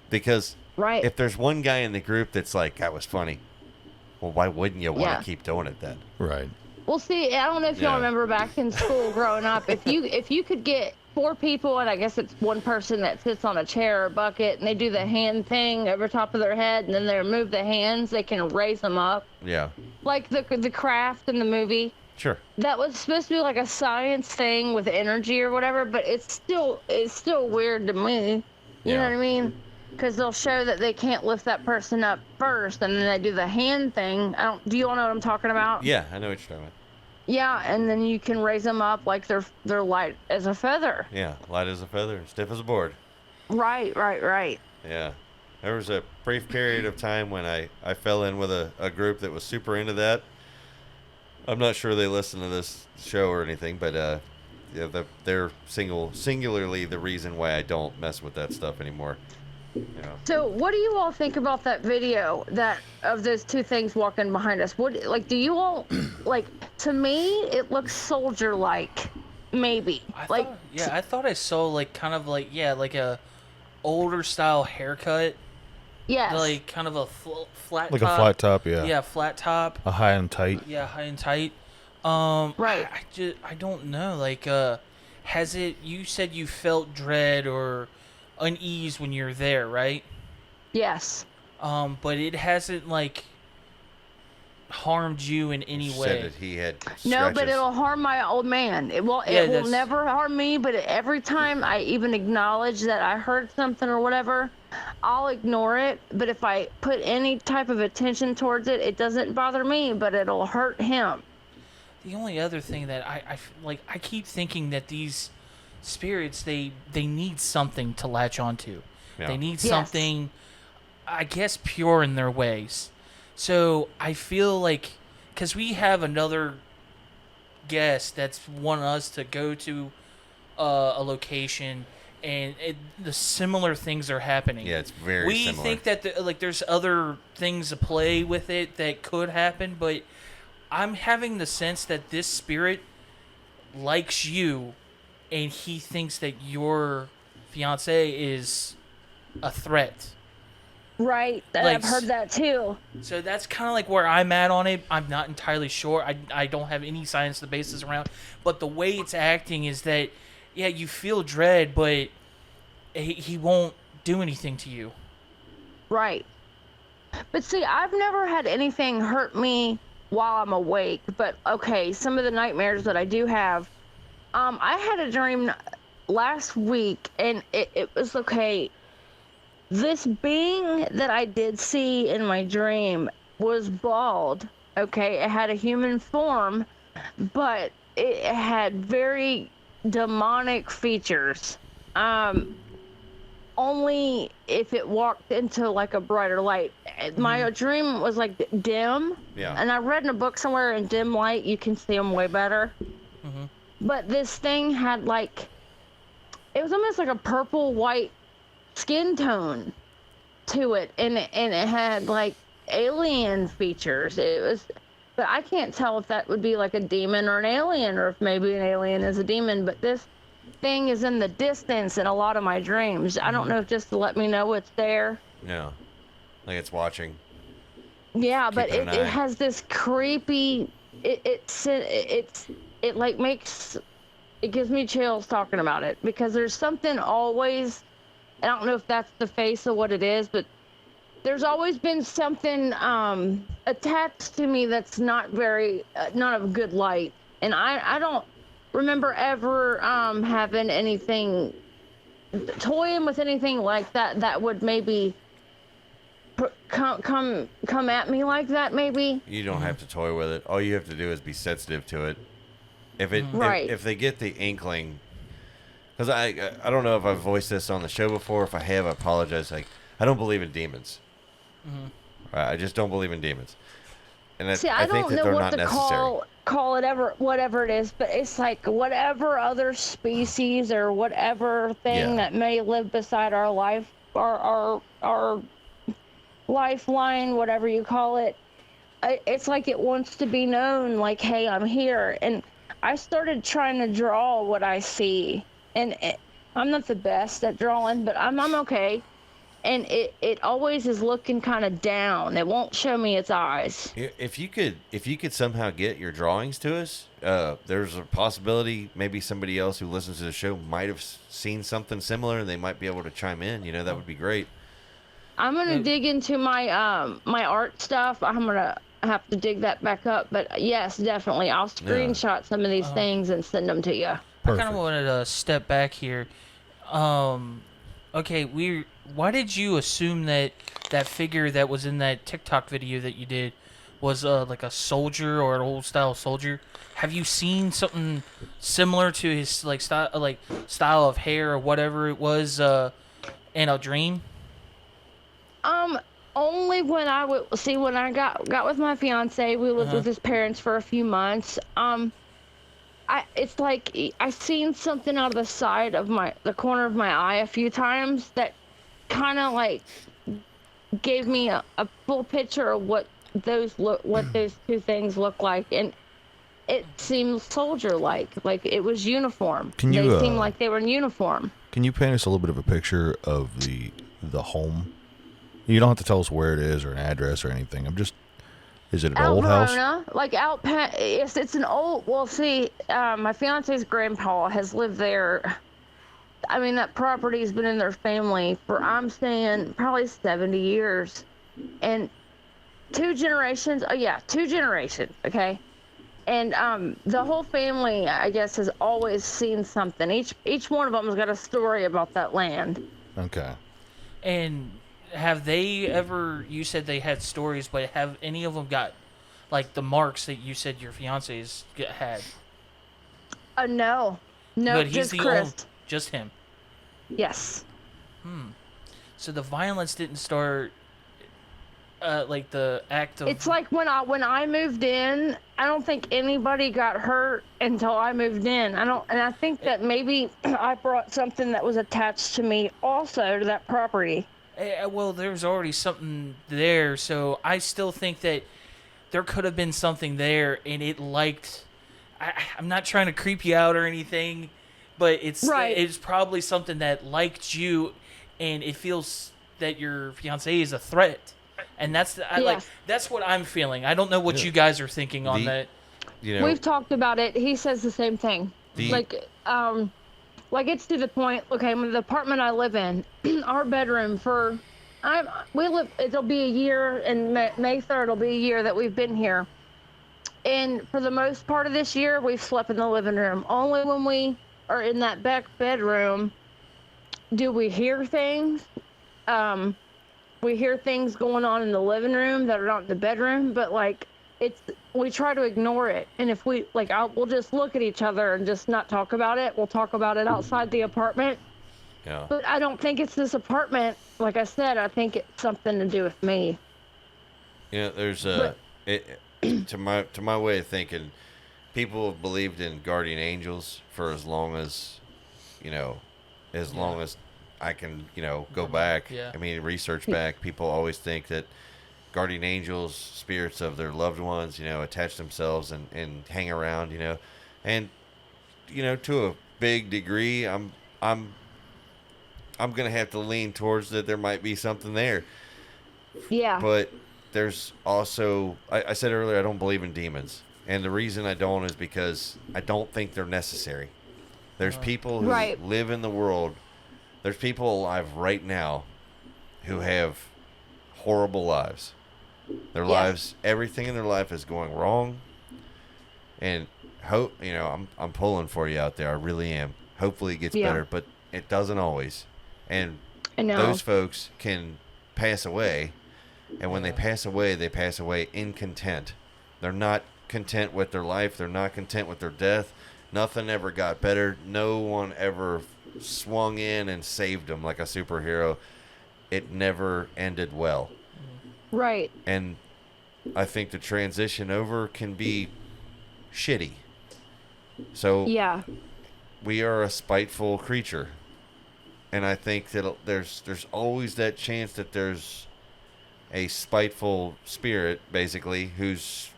Because if there's one guy in the group that's like, that was funny, well, why wouldn't you want to keep doing it then? Right. Well, see, I don't know if y'all remember back in school growing up, if you could get 4 people, and I guess it's one person that sits on a chair or bucket, and they do the hand thing over top of their head, and then they remove the hands, they can raise them up. Yeah. Like the craft in the movie. Sure. That was supposed to be like a science thing with energy or whatever, but it's still weird to me. You know what I mean? Because they'll show that they can't lift that person up first, and then they do the hand thing. Do you all know what I'm talking about? Yeah, I know what you're talking about. Yeah, and then you can raise them up like they're light as a feather. Yeah, light as a feather, stiff as a board. Right. Yeah. There was a brief period of time when I fell in with a group that was super into that. I'm not sure they listen to this show or anything, but they're singularly the reason why I don't mess with that stuff anymore. Yeah. So, what do you all think about that video of those 2 things walking behind us? Do you all like? To me, it looks soldier-like, maybe. I thought I saw like a older style haircut. Yes. Like kind of a flat like top. A flat top, yeah. Yeah, flat top. A high and tight. Yeah, high and tight. Right. I don't know. Like, has it? You said you felt dread or unease when you're there, right? Yes. But it hasn't like harmed you in any way. Said that he had scratches. No, but it'll harm my old man. It will never harm me, but every time I even acknowledge that I heard something or whatever, I'll ignore it. But if I put any type of attention towards it, it doesn't bother me, but it'll hurt him. The only other thing that I keep thinking that these spirits, they need something to latch onto. Yeah. They need something, I guess, pure in their ways. So I feel like, because we have another guest that's wanting us to go to a location, and the similar things are happening. Yeah, it's very similar. We think that there's other things to play with it that could happen, but I'm having the sense that this spirit likes you, and he thinks that your fiance is a threat. Right, I've heard that too. So that's kind of like where I'm at on it. I'm not entirely sure. I don't have any science to base this around. But the way it's acting is that, yeah, you feel dread, but he won't do anything to you. Right. But see, I've never had anything hurt me while I'm awake. But, okay, some of the nightmares that I do have, I had a dream last week, and it was, okay, this being that I did see in my dream was bald, okay? It had a human form, but it had very demonic features. only if it walked into like a brighter light. My dream was like dim. Yeah. And I read in a book somewhere, in dim light you can see them way better. But this thing had like, it was almost like a purple white skin tone to it, and it had like alien features. It was, but I can't tell if that would be like a demon or an alien, or if maybe an alien is a demon. But this thing is in the distance in a lot of my dreams. I don't know if just to let me know it's there. Yeah. Like it's watching. Yeah, but Keeping an it eye. has this creepy. It like makes. It gives me chills talking about it, because there's something always. I don't know if that's the face of what it is, but there's always been something attached to me that's not very, not of good light. And I don't remember ever having anything, toying with anything like that would maybe come at me like that, maybe. You don't have to toy with it. All you have to do is be sensitive to it. If they get the inkling, because I don't know if I've voiced this on the show before. If I have, I apologize. Like, I don't believe in demons. I just don't believe in demons. And I don't think that know they're what not to necessary. call it, whatever it is, but it's like whatever other species or whatever thing that may live beside our life, our lifeline, whatever you call it. It's like it wants to be known, like, hey, I'm here. And I started trying to draw what I see, and I'm not the best at drawing, but I'm okay. And it always is looking kind of down. It won't show me its eyes. If you could somehow get your drawings to us, there's a possibility maybe somebody else who listens to the show might have seen something similar, and they might be able to chime in. You know, that would be great. I'm gonna dig into my my art stuff. I'm gonna have to dig that back up. But yes, definitely, I'll screenshot some of these things and send them to you. I kind of wanted to step back here. Okay, why did you assume that figure that was in that TikTok video that you did was like a soldier or an old style soldier? Have you seen something similar to his style of hair or whatever it was in a dream? Only when I would see, when I got with my fiance, we lived with his parents for a few months. It's like I seen something out of the side of the corner of my eye a few times that kind of like gave me a full picture of what those two things look like, and it seemed soldier like it was uniform. They seemed like they were in uniform. Can you paint us a little bit of a picture of the home? You don't have to tell us where it is or an address or anything. Is it an old house? Verona, like yes, it's an old. Well, see, my fiance's grandpa has lived there. I mean, that property's been in their family for, I'm saying, probably 70 years, and 2 generations. Oh yeah, 2 generations. Okay, and the whole family, I guess, has always seen something. Each one of them has got a story about that land. Okay. And have they ever, you said they had stories, but have any of them got, like, the marks that you said your fiance's had? No. No, but he's just the Chris. Just him? Yes. So the violence didn't start, like, the act of... It's like when I moved in, I don't think anybody got hurt until I moved in. And I think that maybe I brought something that was attached to me also to that property. Well, there's already something there, so I still think that there could have been something there, and it liked... I'm not trying to creep you out or anything, but it's probably something that liked you, and it feels that your fiancé is a threat. And that's that's what I'm feeling. I don't know what you guys are thinking on that. You know, we've talked about it. He says the same thing. Like it's to the point. Okay, the apartment I live in, our bedroom it'll be a year, and May 3rd will be a year that we've been here. And for the most part of this year, we've slept in the living room. Only when we are in that back bedroom do we hear things. We hear things going on in the living room that are not in the bedroom, but we try to ignore it. And if we we'll just look at each other and just not talk about it. We'll talk about it outside the apartment. Yeah. But I don't think it's this apartment. Like I said, I think it's something to do with me. You know, there's to my way of thinking, people have believed in guardian angels for as long as, long as I can, go back. Yeah. I mean, research back. People always think that guardian angels, spirits of their loved ones, attach themselves and hang around, and to a big degree, I'm gonna have to lean towards that there might be something there. Yeah. But there's also, I said earlier, I don't believe in demons. And the reason I don't is because I don't think they're necessary. There's people who live in the world. There's people alive right now who have horrible lives. Their lives, everything in their life is going wrong. And I'm pulling for you out there. I really am. Hopefully it gets better, but it doesn't always. And those folks can pass away. And when they pass away incontent. They're not content with their life. They're not content with their death. Nothing ever got better. No one ever swung in and saved them like a superhero. It never ended well. Right. And I think the transition over can be shitty. So we are a spiteful creature. And I think that there's always that chance that there's a spiteful spirit, basically, who's,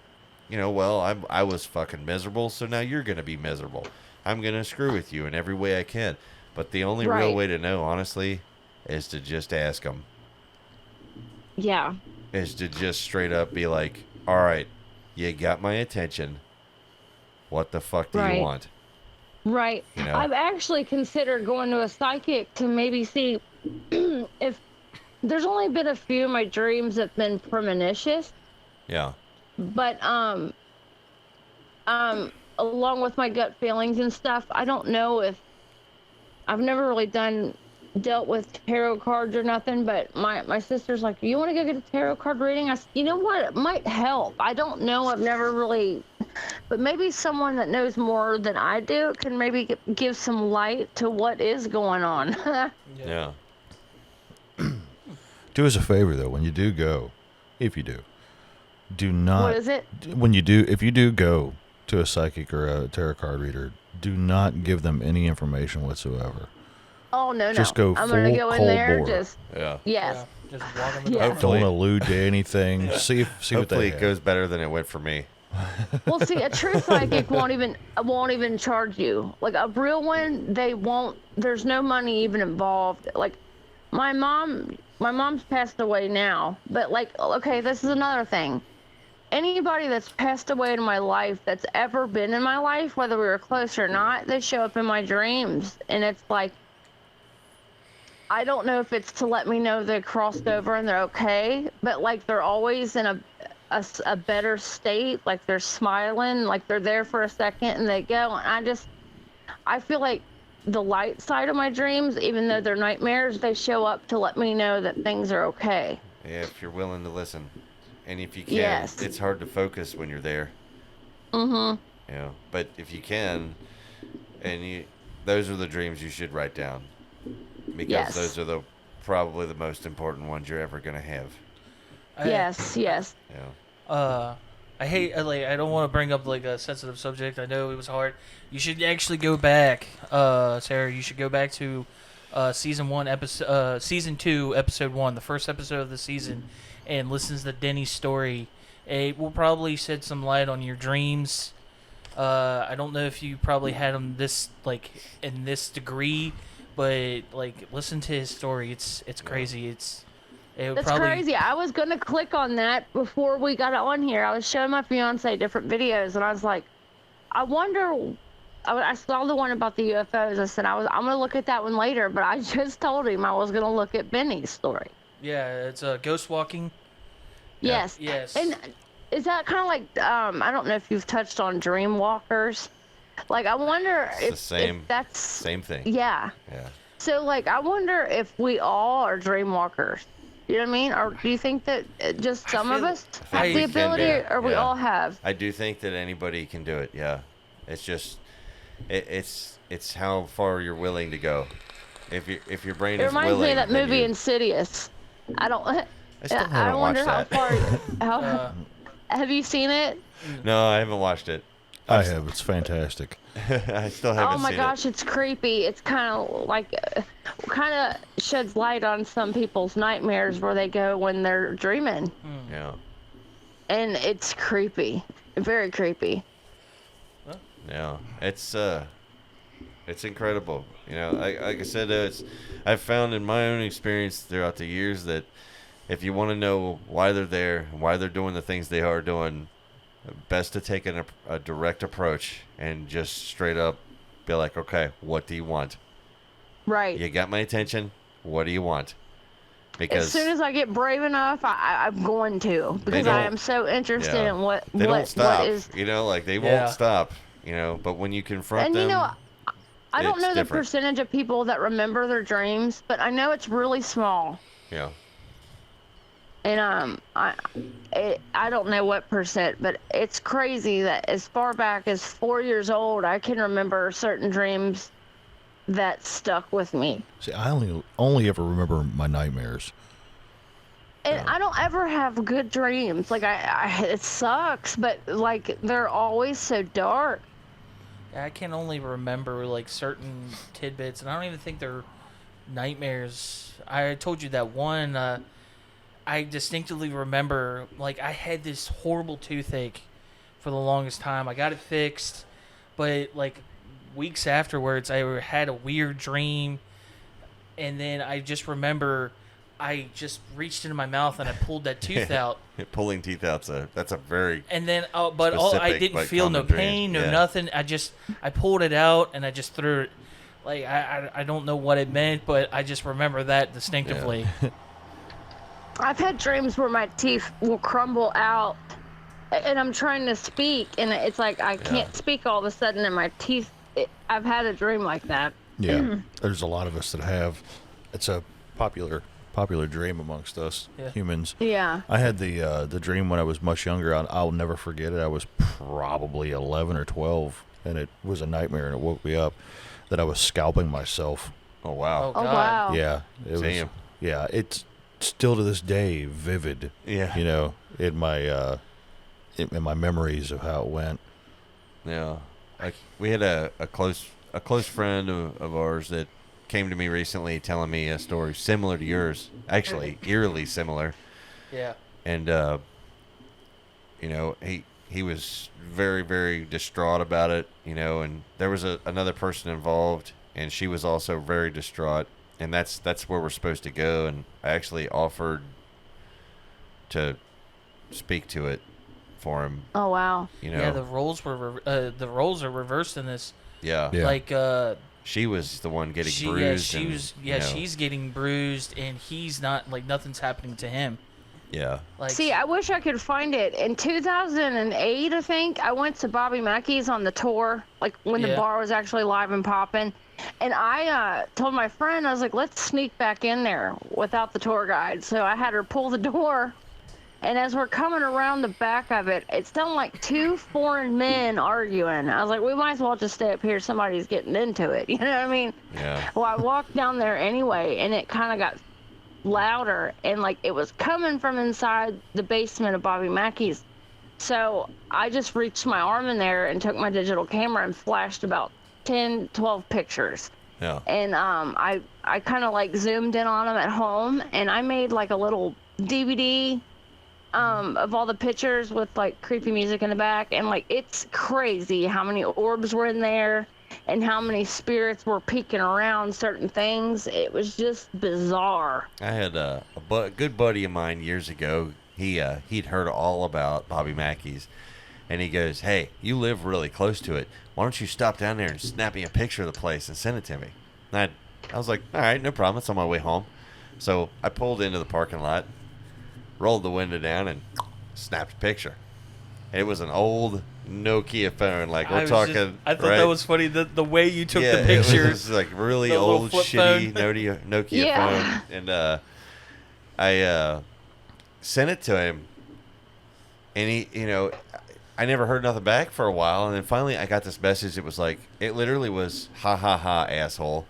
I was fucking miserable, so now you're going to be miserable. I'm going to screw with you in every way I can. But the only real way to know, honestly, is to just ask them. Yeah. Is to just straight up be like, all right, you got my attention. What the fuck do you want? Right. I've actually considered going to a psychic to maybe see if there's only been a few of my dreams that have been premonitions. Yeah. But along with my gut feelings and stuff, I don't know if I've never really dealt with tarot cards or nothing, but my sister's like, you want to go get a tarot card reading? I said, you know what, it might help. I don't know, I've never really, but maybe someone that knows more than I do can maybe give some light to what is going on. Yeah. Do us a favor though, when you do go, if you do not. What is it? If you do go to a psychic or a tarot card reader, do not give them any information whatsoever. Oh no! Just go I'm full gonna go in there. bore. Just yes. Yeah, just walk in the dark. Don't allude to anything. See what they Hopefully it have. goes better than it went for me. Well, see, a true psychic won't even charge you. Like a real one, they won't. There's no money even involved. Like my mom's passed away now, but like, okay, this is another thing. Anybody that's passed away in my life, that's ever been in my life, whether we were close or not, they show up in my dreams, and it's like, I don't know if it's to let me know they crossed over and they're okay, but like they're always in a better state, like they're smiling, like they're there for a second and they go. And I feel like the light side of my dreams, even though they're nightmares, they show up to let me know that things are okay. Yeah, if you're willing to listen. And if you can, it's hard to focus when you're there. Mm-hmm. But if you can, those are the dreams you should write down. Because those are probably the most important ones you're ever going to have. Yes. Yeah. I hate, I don't want to bring up like a sensitive subject. I know it was hard. You should actually go back, Sarah. You should go back to season 2, episode 1, the first episode of the season, and listen to Denny's story. It will probably shed some light on your dreams. I don't know if you probably had them in this degree, but like listen to his story. It's crazy. That's crazy. I was gonna click on that before we got on here. I was showing my fiance different videos, and I was like, I wonder. I saw the one about the UFOs. I said I'm gonna look at that one later, but I just told him I was gonna look at Benny's story. Yeah, it's ghost walking. Yes. Yes. And is that kind of like I don't know if you've touched on dream walkers. Like I wonder if that's same thing. Yeah. Yeah. So like I wonder if we all are dream walkers. You know what I mean? Or do you think that just some of us have the ability, or we all have? I do think that anybody can do it. Yeah. It's just, it's how far you're willing to go. if your brain It is reminds willing, me of that then movie you- Insidious. I don't. I still I haven't wonder watched how that. far. Have you seen it? No, I haven't watched it. I have. It's fantastic. I still haven't Oh my seen gosh, it's creepy. It's kind of like, kind of sheds light on some people's nightmares where they go when they're dreaming. it. Yeah. And it's creepy, very creepy. Yeah, it's incredible. You know, like I said, I've found in my own experience throughout the years that if you want to know why they're there, why they're doing the things they are doing, best to take a direct approach and just straight up be like, okay, what do you want? Right. You got my attention. What do you want? Because As soon as I get brave enough, I'm going to, because I am so interested in what they don't stop. what is. You know, like they Yeah. won't stop. You know, but when you confront And them, you know, I don't it's know the different. percentage of people that remember their dreams, but I know it's really small. yeah. And I don't know what percent, but it's crazy that as far back as 4 years old, I can remember certain dreams that stuck with me. See, I only ever remember my nightmares. And I don't ever have good dreams. Like it sucks, but like they're always so dark. I can only remember like certain tidbits, and I don't even think they're nightmares. I told you that one. I distinctly remember, like, I had this horrible toothache for the longest time. I got it fixed, but like weeks afterwards, I had a weird dream, and then I just remember I just reached into my mouth and I pulled that tooth out. Pulling teeth out's that's a very And then, but all I specific, didn't like, feel no common dream. pain, no Yeah. nothing. I pulled it out and I just threw it. Like I don't know what it meant, but I just remember that distinctively. I've had dreams where my teeth will crumble out, and I'm trying to speak, and it's like I can't speak all of a sudden, and my teeth. I've had a dream like that. Yeah, there's a lot of us that have. It's a popular dream amongst us humans. Yeah. I had the dream when I was much younger. I'll never forget it. I was probably 11 or 12, and it was a nightmare, and it woke me up that I was scalping myself. Oh wow. Oh wow. Yeah, it was. Damn. Yeah, it's still to this day vivid. Yeah. You know, in my memories of how it went. Yeah. Like we had a close friend of ours that came to me recently telling me a story similar to yours, actually eerily similar. Yeah. And you know, he was very, very distraught about it, you know, and there was another person involved, and she was also very distraught, and that's where we're supposed to go. And I actually offered to speak to it for him. Oh wow. You know. Yeah, the roles are reversed in this. Yeah. Like she was the one getting bruised. She's getting bruised, and he's not, like, nothing's happening to him. Yeah. Like, See, I wish I could find it. In 2008, I think, I went to Bobby Mackey's on the tour, like when the bar was actually live and popping. And I told my friend, I was like, let's sneak back in there without the tour guide. So I had her pull the door. And as we're coming around the back of it, it sounded like two foreign men arguing. I was like, we might as well just stay up here. Somebody's getting into it. You know what I mean? Yeah. Well, I walked down there anyway, and it kind of got louder, and like it was coming from inside the basement of Bobby Mackey's. So I just reached my arm in there and took my digital camera and flashed about 10, 12 pictures. Yeah. And I kind of like zoomed in on them at home, and I made like a little DVD of all the pictures with like creepy music in the back. And like, it's crazy how many orbs were in there and how many spirits were peeking around certain things. It was just bizarre. I had a good buddy of mine years ago. He'd heard all about Bobby Mackey's, and he goes, "Hey, you live really close to it. Why don't you stop down there and snap me a picture of the place and send it to me?" And I was like, "All right, no problem. It's on my way home." So I pulled into the parking lot, rolled the window down, and snapped a picture. It was an old Nokia phone, like we're talking. I thought that was funny. The way you took the picture. It was like really old, shitty Nokia phone, and I sent it to him, and he, you know, I never heard nothing back for a while, and then finally I got this message. It was like, it literally was, "Ha ha ha, asshole."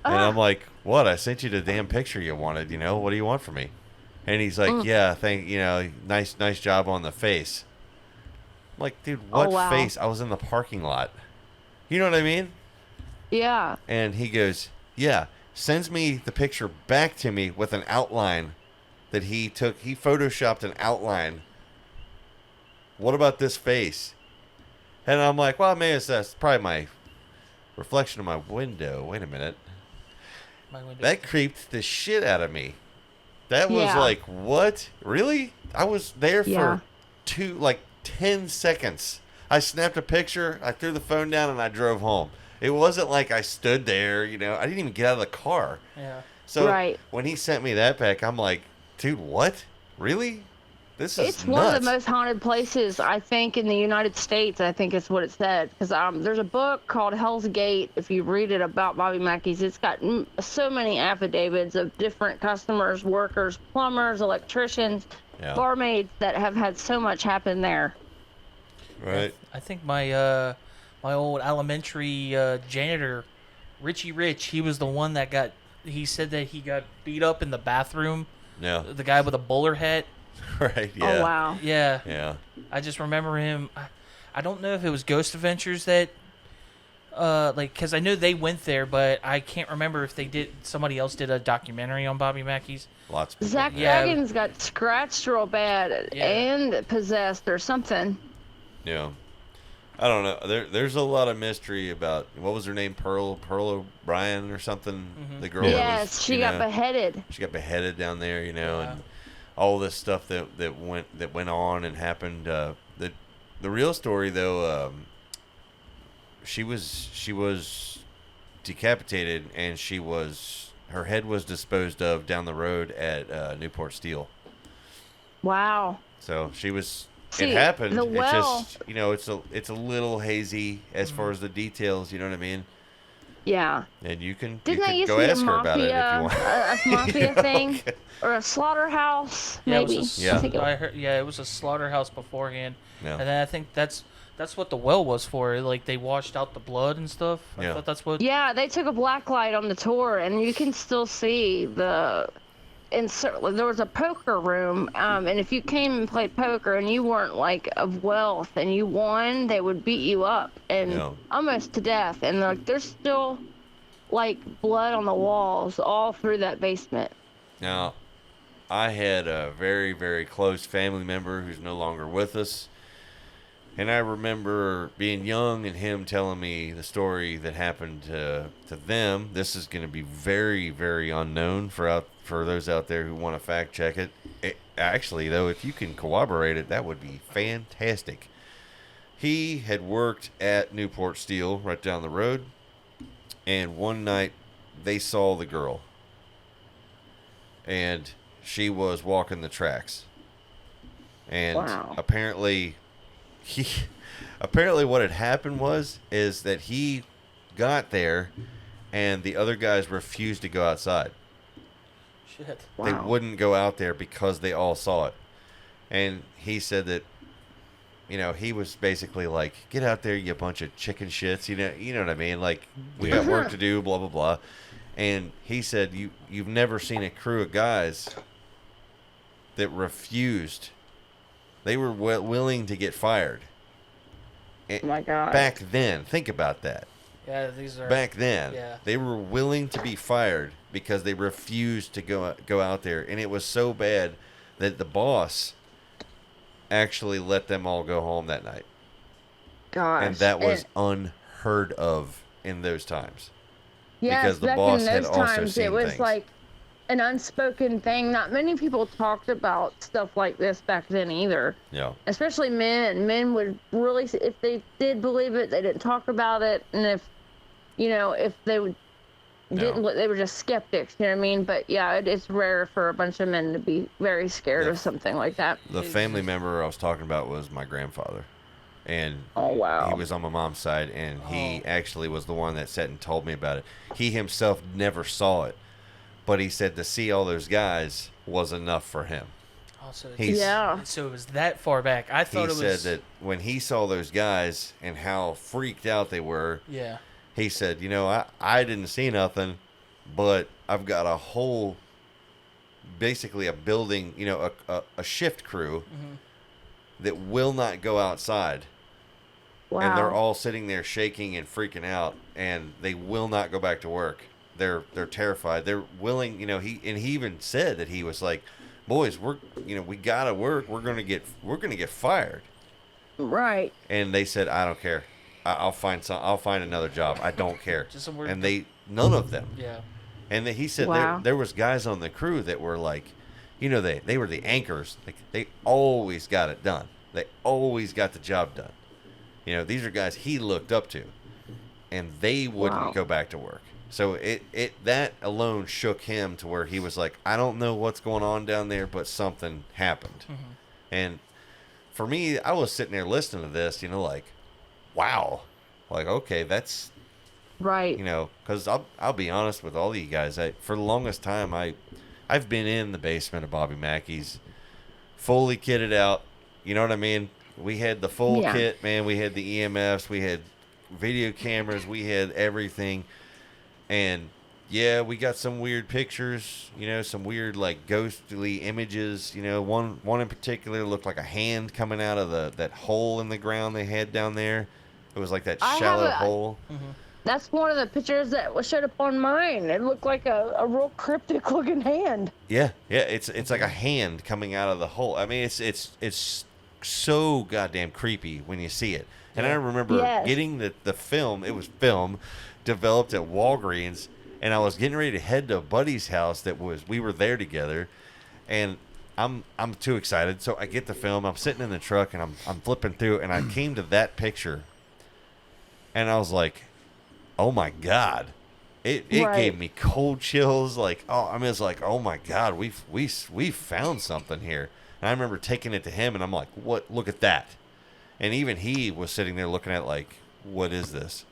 And I'm like, what? I sent you the damn picture you wanted, what do you want from me? And he's like, yeah, nice job on the face. I'm like, dude, what face? I was in the parking lot. You know what I mean? Yeah. And he goes, yeah, sends me the picture back to me with an outline that he took. He photoshopped an outline. What about this face? And I'm like, well, maybe that's probably my reflection of my window. Wait a minute. That creeped the shit out of me. That was like, what? Really? I was there for 10 seconds. I snapped a picture, I threw the phone down, and I drove home. It wasn't like I stood there, I didn't even get out of the car. Yeah. So when he sent me that back, I'm like, dude, what? Really? It's nuts. One of the most haunted places, I think, in the United States. I think is what it said. Because there's a book called Hell's Gate. If you read it about Bobby Mackey's, it's got so many affidavits of different customers, workers, plumbers, electricians, barmaids that have had so much happen there. Right. I think my old elementary janitor, Richie Rich, he was the one that he said that he got beat up in the bathroom. Yeah. The guy with a bowler hat. Right, yeah. Oh, wow. Yeah. Yeah. I just remember him. I don't know if it was Ghost Adventures that, because I know they went there, but I can't remember if somebody else did a documentary on Bobby Mackey's. Lots of people. Zach Baggins got scratched real bad and possessed or something. Yeah. I don't know. There's a lot of mystery about, what was her name? Pearl O'Brien or something? Mm-hmm. The girl Yes, that was, she got beheaded. She got beheaded down there, and all this stuff that went on and happened. The real story though, she was decapitated, and her head was disposed of down the road at Newport Steel. Wow. So she was. See, it happened. the well, it's just it's a little hazy as far as the details. You know what I mean? Yeah. And you can go ask her about it if you want. A mafia thing or a slaughterhouse, maybe. It was a slaughterhouse beforehand, and then I think that's what the well was for. Like they washed out the blood and stuff. I thought that's what. Yeah, they took a black light on the tour, and you can still see there was a poker room, and if you came and played poker and you weren't like of wealth and you won, they would beat you up and almost to death. And there's still like blood on the walls all through that basement. Now, I had a very, very close family member who's no longer with us, and I remember being young and him telling me the story that happened to them. This is going to be very, very unknown for those out there who want to fact check it. Actually, though, if you can corroborate it, that would be fantastic. He had worked at Newport Steel right down the road, and one night they saw the girl, and she was walking the tracks. And apparently what had happened is that he got there and the other guys refused to go outside. Shit. They wouldn't go out there because they all saw it. And he said that, he was basically like, get out there, you bunch of chicken shits. You know what I mean? Like, we got work to do, blah, blah, blah. And he said, you've never seen a crew of guys that refused. They were willing to get fired. Oh my God. Back then, think about that. Yeah, these are. Back then, they were willing to be fired because they refused to go out there, and it was so bad that the boss actually let them all go home that night. Gosh. And that was unheard of in those times. Yeah, because the back boss in those had also times, seen it was things. like an unspoken thing. Not many people talked about stuff like this back then either. Yeah. Especially men. Men would really, if they did believe it, they didn't talk about it. And if they didn't, they were just skeptics. You know what I mean? But yeah, it's rare for a bunch of men to be very scared of something like that. The family member I was talking about was my grandfather. And oh, wow. He was on my mom's side, and he actually was the one that sat and told me about it. He himself never saw it, but he said to see all those guys was enough for him. Oh, so So it was that far back. I thought it was. He said that when he saw those guys and how freaked out they were, yeah. He said, I didn't see nothing, but I've got a whole, basically a building, you know, a shift crew that will not go outside. Wow. And they're all sitting there shaking and freaking out, and they will not go back to work. They're terrified. They're willing, you know, he even said that he was like, boys, we gotta work. We're gonna get fired. Right. And they said, I don't care. I'll find another job. I don't care. Just some weird. And none of them. Yeah. And he said Wow. there was guys on the crew that were like, you know, they were the anchors. Like, they always got it done. They always got the job done. You know, these are guys he looked up to, and they wouldn't go back to work. So that alone shook him to where he was like, I don't know what's going on down there, but something happened. And for me, I was sitting there listening to this, you know, like, wow, like, okay, that's right. You know, because I'll be honest with all of you guys. For the longest time, I've been in the basement of Bobby Mackey's, fully kitted out. You know what I mean? We had the full kit, man. We had the EMFs. We had video cameras. We had everything. And, yeah, we got some weird pictures, you know, some weird, like, ghostly images. You know, one in particular looked like a hand coming out of that hole in the ground they had down there. It was like that shallow hole. That's one of the pictures that was showed up on mine. It looked like a real cryptic looking hand. Yeah, it's like a hand coming out of the hole. I mean, it's so goddamn creepy when you see it. And I remember getting the film. It was film developed at Walgreens, and I was getting ready to head to a buddy's house we were there together, and I'm too excited. So I get the film. I'm sitting in the truck, and I'm flipping through, and I came to that picture, and I was like, oh my God. It gave me cold chills. Like, it's like, oh my God, we've found something here. And I remember taking it to him, and I'm like, what? Look at that. And even he was sitting there looking at, like, what is this?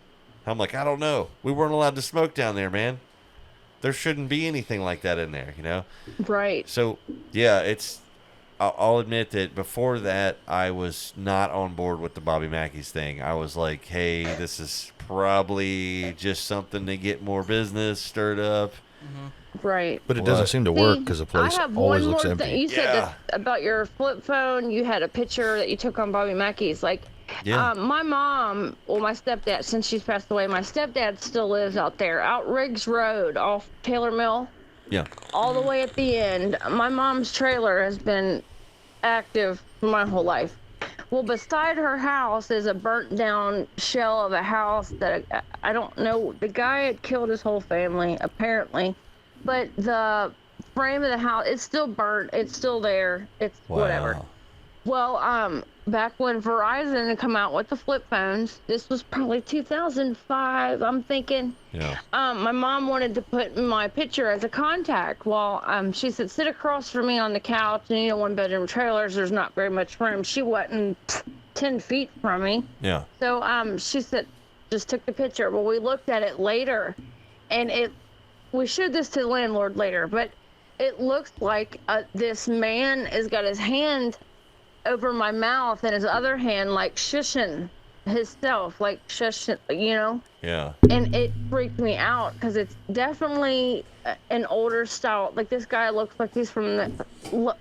I'm like, I don't know. We weren't allowed to smoke down there, man. There shouldn't be anything like that in there, you know? Right. So, yeah, I'll admit that before that, I was not on board with the Bobby Mackey's thing. I was like, hey, this is probably just something to get more business stirred up. Right. But it doesn't seem to work because the place always looks empty. You said that about your flip phone. You had a picture that you took on Bobby Mackey's. Like, my mom, my stepdad, since she's passed away, my stepdad still lives out there, out Riggs Road, off Taylor Mill. Yeah. All the way at the end. My mom's trailer has been active my whole life. Well, beside her house is a burnt down shell of a house that I don't know. The guy had killed his whole family, apparently. But the frame of the house, it's still burnt. It's still there. It's whatever. Well, back when Verizon had come out with the flip phones, this was probably 2005, I'm thinking. Yeah. My mom wanted to put my picture as a contact. Well, she said, sit across from me on the couch. And, you know, one-bedroom trailers, there's not very much room. She wasn't 10 feet from me. Yeah. So she said, just took the picture. Well, we looked at it later, and we showed this to the landlord later, but it looks like this man has got his hand over my mouth and his other hand like shushing himself, like shushing, you know? Yeah. And it freaked me out because it's definitely an older style. Like, this guy looks like he's from the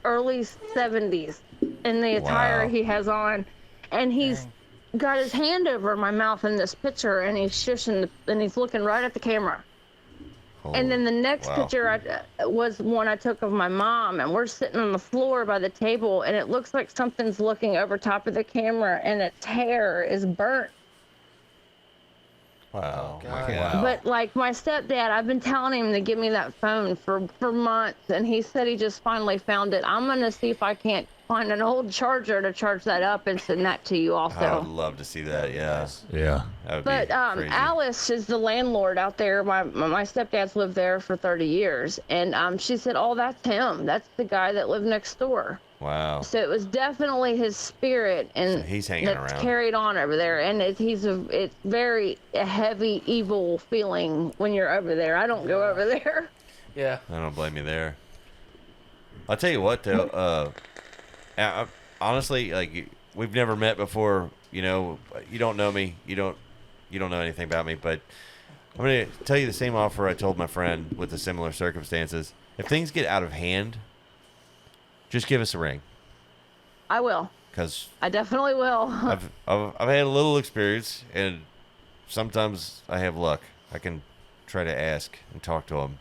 early 70s in the attire he has on. And he's got his hand over my mouth in this picture, and he's shushing, and he's looking right at the camera. And then the next picture was one I took of my mom, and we're sitting on the floor by the table, and it looks like something's looking over top of the camera, and its hair is burnt. Wow. But, like, my stepdad, I've been telling him to give me that phone for months, and he said he just finally found it. I'm going to see if I can't find an old charger to charge that up and send that to you also. I would love to see that, yeah. Yeah. That would But be crazy. Alice is the landlord out there. My stepdad's lived there for 30 years. And she said, oh, that's him. That's the guy that lived next door. Wow. So it was definitely his spirit, and So he's hanging that's around. carried on over there. And it's very a heavy, evil feeling when you're over there. I don't go over there. Yeah. I don't blame you there. I'll tell you what, though. Honestly, like, we've never met before. You know, you don't know me. You don't know anything about me. But I'm going to tell you the same offer I told my friend with the similar circumstances. If things get out of hand, just give us a ring. I will. Because I definitely will. I've had a little experience, and sometimes I have luck. I can try to ask and talk to them,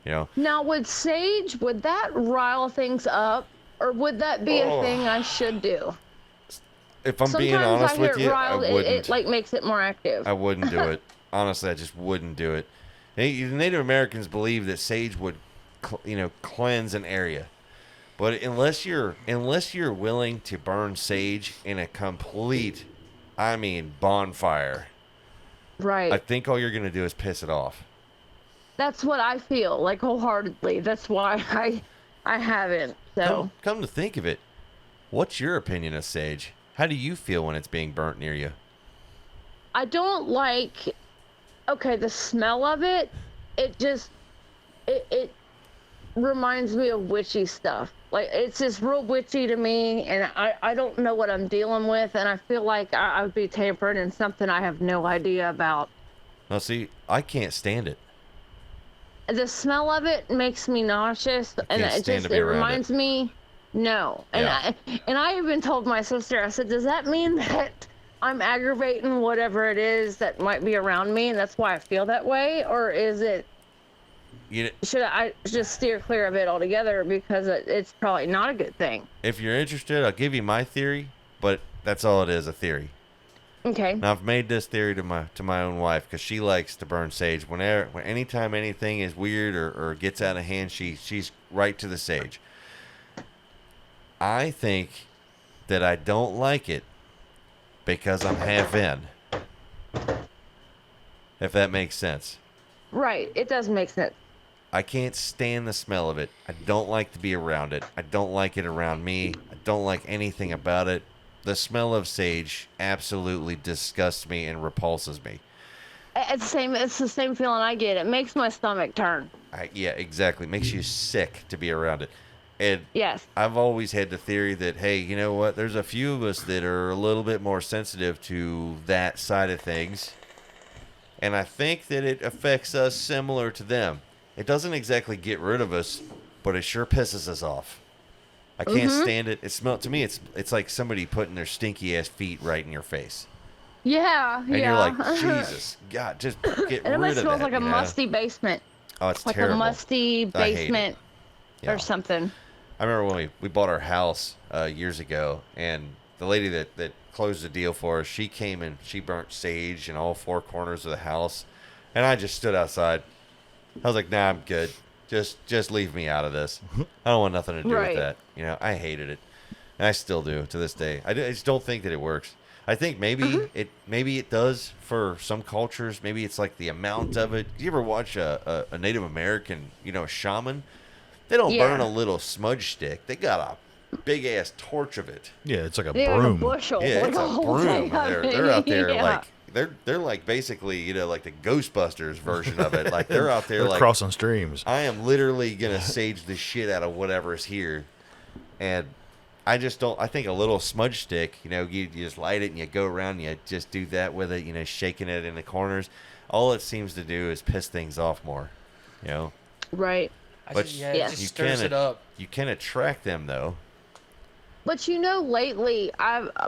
you know. Now, would that rile things up, or would that be a thing I should do? If I'm being honest with you, I wouldn't. It like makes it more active. I wouldn't do it. Honestly, I just wouldn't do it. The Native Americans believe that sage would, cleanse an area. But unless you're willing to burn sage in a complete, bonfire, right? I think all you're gonna do is piss it off. That's what I feel like wholeheartedly. That's why I haven't. So come to think of it, what's your opinion of sage? How do you feel when it's being burnt near you? I don't like. Okay, the smell of it. It reminds me of witchy stuff. Like, it's just real witchy to me, and I don't know what I'm dealing with, and I feel like I would be tampered in something I have no idea about. Now, see, I can't stand it. The smell of it makes me nauseous, and it reminds me. No, and I even told my sister. I said, "Does that mean that I'm aggravating whatever it is that might be around me, and that's why I feel that way, or is it?" Should I just steer clear of it altogether because it's probably not a good thing? If you're interested, I'll give you my theory, but that's all it is, a theory. Okay. Now, I've made this theory to my own wife because she likes to burn sage. Anytime anything is weird or gets out of hand, she's right to the sage. I think that I don't like it because I'm half in. If that makes sense. Right. It does make sense. I can't stand the smell of it. I don't like to be around it. I don't like it around me. I don't like anything about it. The smell of sage absolutely disgusts me and repulses me. It's the same feeling I get. It makes my stomach turn. Yeah, exactly. It makes you sick to be around it. And yes, I've always had the theory that, hey, you know what? There's a few of us that are a little bit more sensitive to that side of things. And I think that it affects us similar to them. It doesn't exactly get rid of us, but it sure pisses us off. I can't stand it. To me, it's like somebody putting their stinky ass feet right in your face. Yeah, and you're like, Jesus, God, just get rid of that. It almost smells like a musty basement. Oh, it's like terrible. Like a musty basement or something. I remember when we bought our house years ago, and the lady that closed the deal for us, she came and she burnt sage in all four corners of the house, and I just stood outside. I was like, nah, I'm good. Just leave me out of this. I don't want nothing to do with that. I hated it, and I still do to this day. I just don't think that it works. I think maybe it does for some cultures. Maybe it's like the amount of it. Do you ever watch a Native American, shaman? They don't burn a little smudge stick. They got a big ass torch of it. Yeah, it's like a broom. Like a bushel. Yeah, it's a broom. They're out there yeah. They're like basically, like the Ghostbusters version of it. Like they're out there they're like crossing streams. I am literally gonna sage the shit out of whatever's here, and I just don't. I think a little smudge stick, you just light it and you go around and you just do that with it, shaking it in the corners. All it seems to do is piss things off more, Right. But it just stirs it up. You can attract them though. But lately,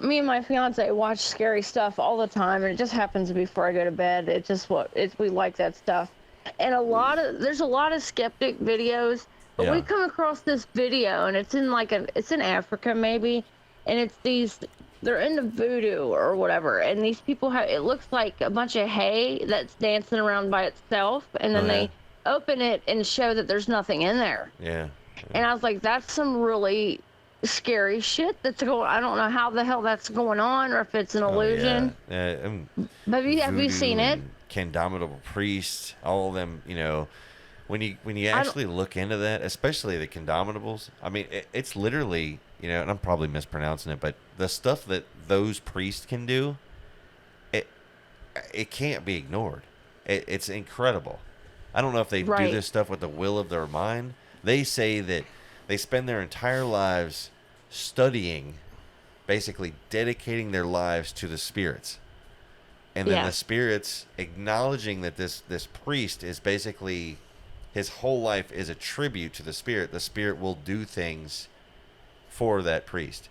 me and my fiance watch scary stuff all the time, and it just happens before I go to bed. It's just we like that stuff, and there's a lot of skeptic videos. But we come across this video, and it's in Africa maybe, and it's they're into voodoo or whatever, and these people it looks like a bunch of hay that's dancing around by itself, and then they open it and show that there's nothing in there. Yeah. And I was like, that's some really scary shit that's going. I don't know how the hell that's going on, or if it's an illusion. But have you seen it? Candomitable priests, all of them. When you actually look into that, especially the condomitables. I mean, it's literally and I'm probably mispronouncing it, but the stuff that those priests can do, it can't be ignored. It's incredible. I don't know if they do this stuff with the will of their mind. They say that they spend their entire lives studying, basically dedicating their lives to the spirits. And then the spirits acknowledging that this priest is basically, his whole life is a tribute to the spirit. The spirit will do things for that priest.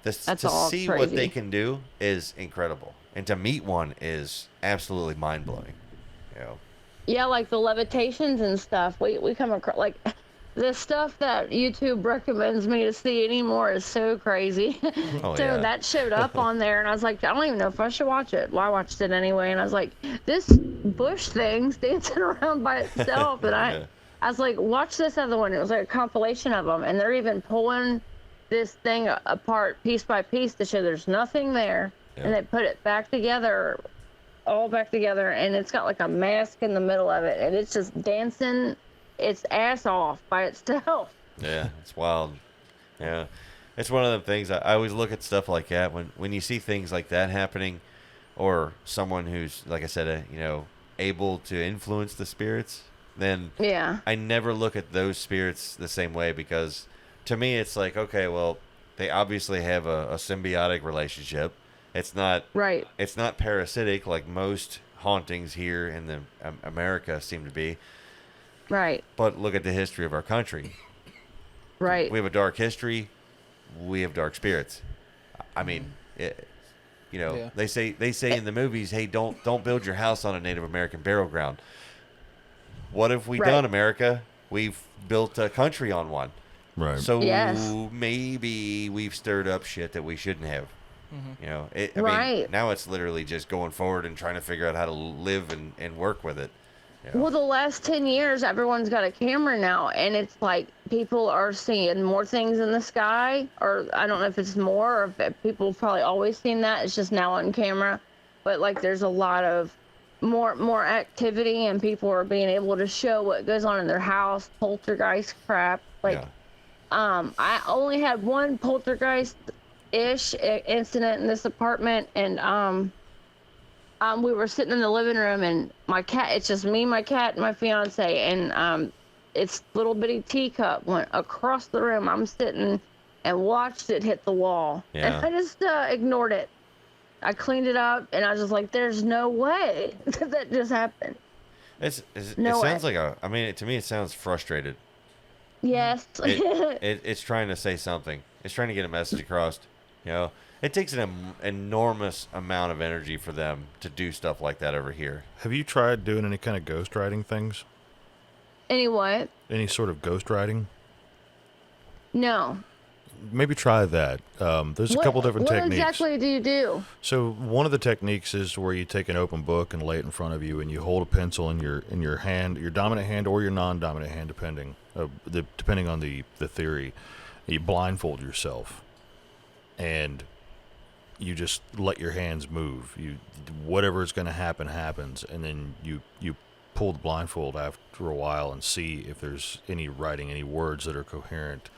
To see crazy. what they can do is incredible. And to meet one is absolutely mind-blowing. You know? Yeah, like the levitations and stuff. We come across, like, the stuff that YouTube recommends me to see anymore is so crazy. Oh, So yeah. that showed up on there, and I was like, I don't even know if I should watch it. Well, I watched it anyway, and I was like, this bush thing's dancing around by itself. And I was like, watch this other one. It was like a compilation of them, and they're even pulling this thing apart piece by piece to show there's nothing there. Yeah. And they put it back together, all back together, and it's got like a mask in the middle of it, and it's just dancing its ass off by itself. Yeah, it's wild. Yeah, it's one of the things I always look at stuff like that when you see things like that happening, or someone who's, like I said, able to influence the spirits. Then I never look at those spirits the same way, because to me it's like, okay, well, they obviously have a symbiotic relationship. It's not It's not parasitic like most hauntings here in the America seem to be. Right. But look at the history of our country. Right. We have a dark history. We have dark spirits. I mean, they say in the movies, hey, don't build your house on a Native American burial ground. What have we done, America? We've built a country on one. Right. So maybe we've stirred up shit that we shouldn't have. I mean, now it's literally just going forward and trying to figure out how to live and work with it. Well, the last 10 years, everyone's got a camera now, and it's like people are seeing more things in the sky, or I don't know if it's more, or if people have probably always seen that. It's just now on camera. But, like, there's a lot of more activity, and people are being able to show what goes on in their house, poltergeist crap. Like, I only had one poltergeist-ish incident in this apartment, and we were sitting in the living room, and my cat, it's just me, my cat, and my fiance, and its little bitty teacup went across the room. I'm sitting and watched it hit the wall. Yeah. And I just ignored it. I cleaned it up, and I was just like, there's no way that just happened. It sounds like to me it sounds frustrated. Yes. It's trying to say something. It's trying to get a message across. It takes an enormous amount of energy for them to do stuff like that over here. Have you tried doing any kind of ghost writing things? Any what? Any sort of ghost writing? No. Maybe try that. There's a couple different techniques. What exactly do you do? So one of the techniques is where you take an open book and lay it in front of you, and you hold a pencil in your hand, your dominant hand or your non-dominant hand, depending on the theory. You blindfold yourself, and you just let your hands move. Whatever is going to happen happens, and then you pull the blindfold after a while and see if there's any writing, any words that are coherent.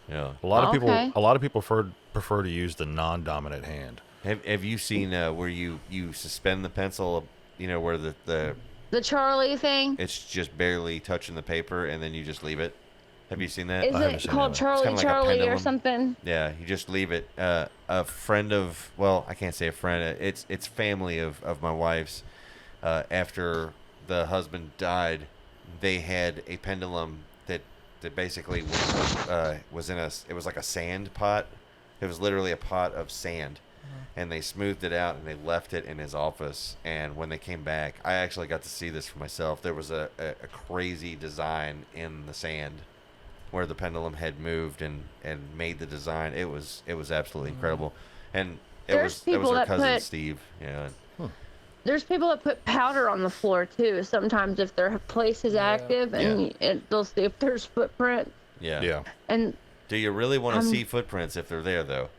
Yeah. A lot of people prefer to use the non-dominant hand. Have you seen where you suspend the pencil, where the Charlie thing? It's just barely touching the paper, and then you just leave it? Have you seen that? Is it called Charlie or something? Yeah, you just leave it. A friend of, well, I can't say a friend. It's family of my wife's. After the husband died, they had a pendulum that basically was in it was like a sand pot. It was literally a pot of sand. And they smoothed it out, and they left it in his office. And when they came back, I actually got to see this for myself. There was a crazy design in the sand where the pendulum had moved and made the design. It was absolutely incredible. And that was her cousin Steve. Yeah. There's people that put powder on the floor too. Sometimes if their place is active, and they'll see if there's footprints. Yeah. Yeah. And do you really want to see footprints if they're there, though?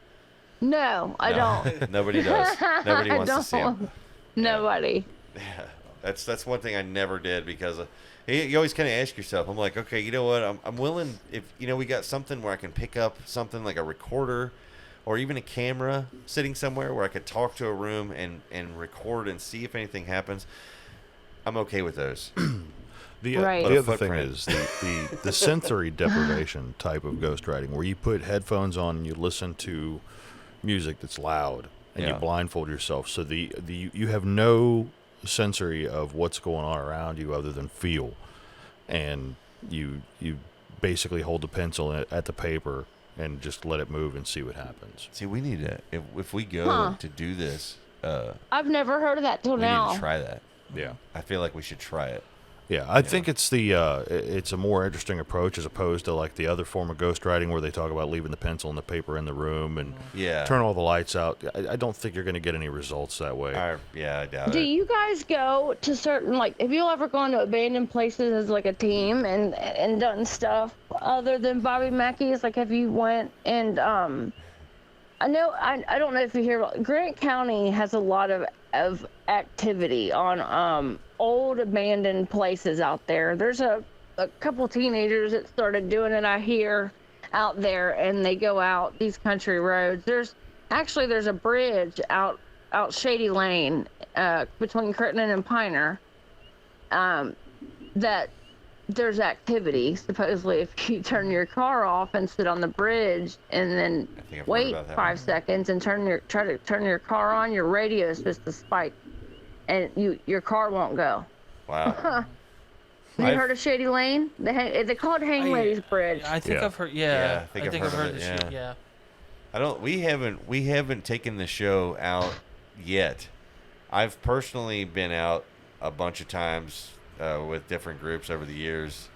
No, I don't. Nobody does. Nobody wants to see them. Nobody. Yeah. That's one thing I never did, because you always kind of ask yourself, I'm like, okay, you know what? I'm willing, if we got something where I can pick up something like a recorder or even a camera sitting somewhere where I could talk to a room and record and see if anything happens. I'm okay with those. The other thing is the sensory deprivation type of ghostwriting, where you put headphones on and you listen to music that's loud, and you blindfold yourself. So you have no sensory of what's going on around you other than feel, and you basically hold the pencil at the paper and just let it move and see what happens. See, we need to if we go to do this. I've never heard of that till now. We need to try that. Yeah, I feel like we should try it. Yeah, I think it's it's a more interesting approach as opposed to like the other form of ghostwriting where they talk about leaving the pencil and the paper in the room and turn all the lights out. I don't think you're going to get any results that way. I doubt it. Do you guys go to certain, like, have you ever gone to abandoned places as like a team and done stuff other than Bobby Mackey's? Like, have you went and I know I don't know if you hear about Grant County has a lot of activity on old abandoned places out there. There's a couple teenagers that started doing it, I hear, out there, and they go out these country roads. There's a bridge out Shady Lane between Crittenden and Piner that there's activity. Supposedly, if you turn your car off and sit on the bridge and then wait 5 seconds and try to turn your car on, your radio is supposed to spike and your car won't go. Wow. Have you heard of Shady Lane? They call it Hang Ladies Bridge. I think I've heard. Yeah, I think I've heard this. Yeah. We haven't taken the show out yet. I've personally been out a bunch of times with different groups over the years,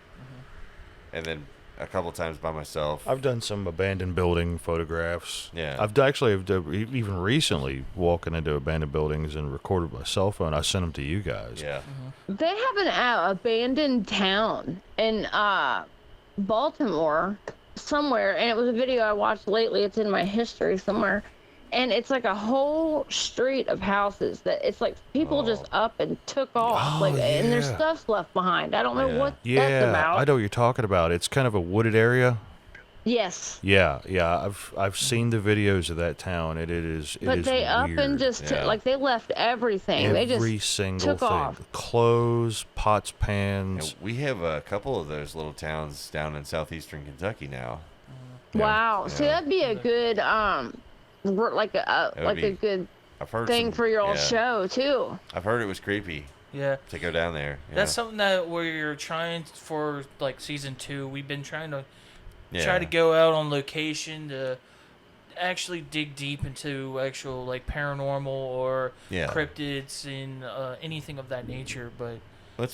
and then a couple times by myself. I've done some abandoned building photographs. Yeah. I've even recently walking into abandoned buildings and recorded my cell phone. I sent them to you guys. Yeah. They have an abandoned town in Baltimore somewhere, and it was a video I watched lately. It's in my history somewhere. And it's like a whole street of houses that it's like people just up and took off, and their stuff's left behind. I don't know what that's about. I know what you're talking about. It's kind of a wooded area. Yes. Yeah. I've seen the videos of that town. It is. But they up weird. and just like they left everything. Every they just single took thing. off. Clothes, pots, pans. We have a couple of those little towns down in southeastern Kentucky now. Wow. See, that'd be a good like a good thing for your old show too. I've heard it was creepy. Yeah. To go down there. Yeah. That's something that we're trying for, like season 2. We've been trying to try to go out on location to actually dig deep into actual like paranormal or cryptids and anything of that nature. But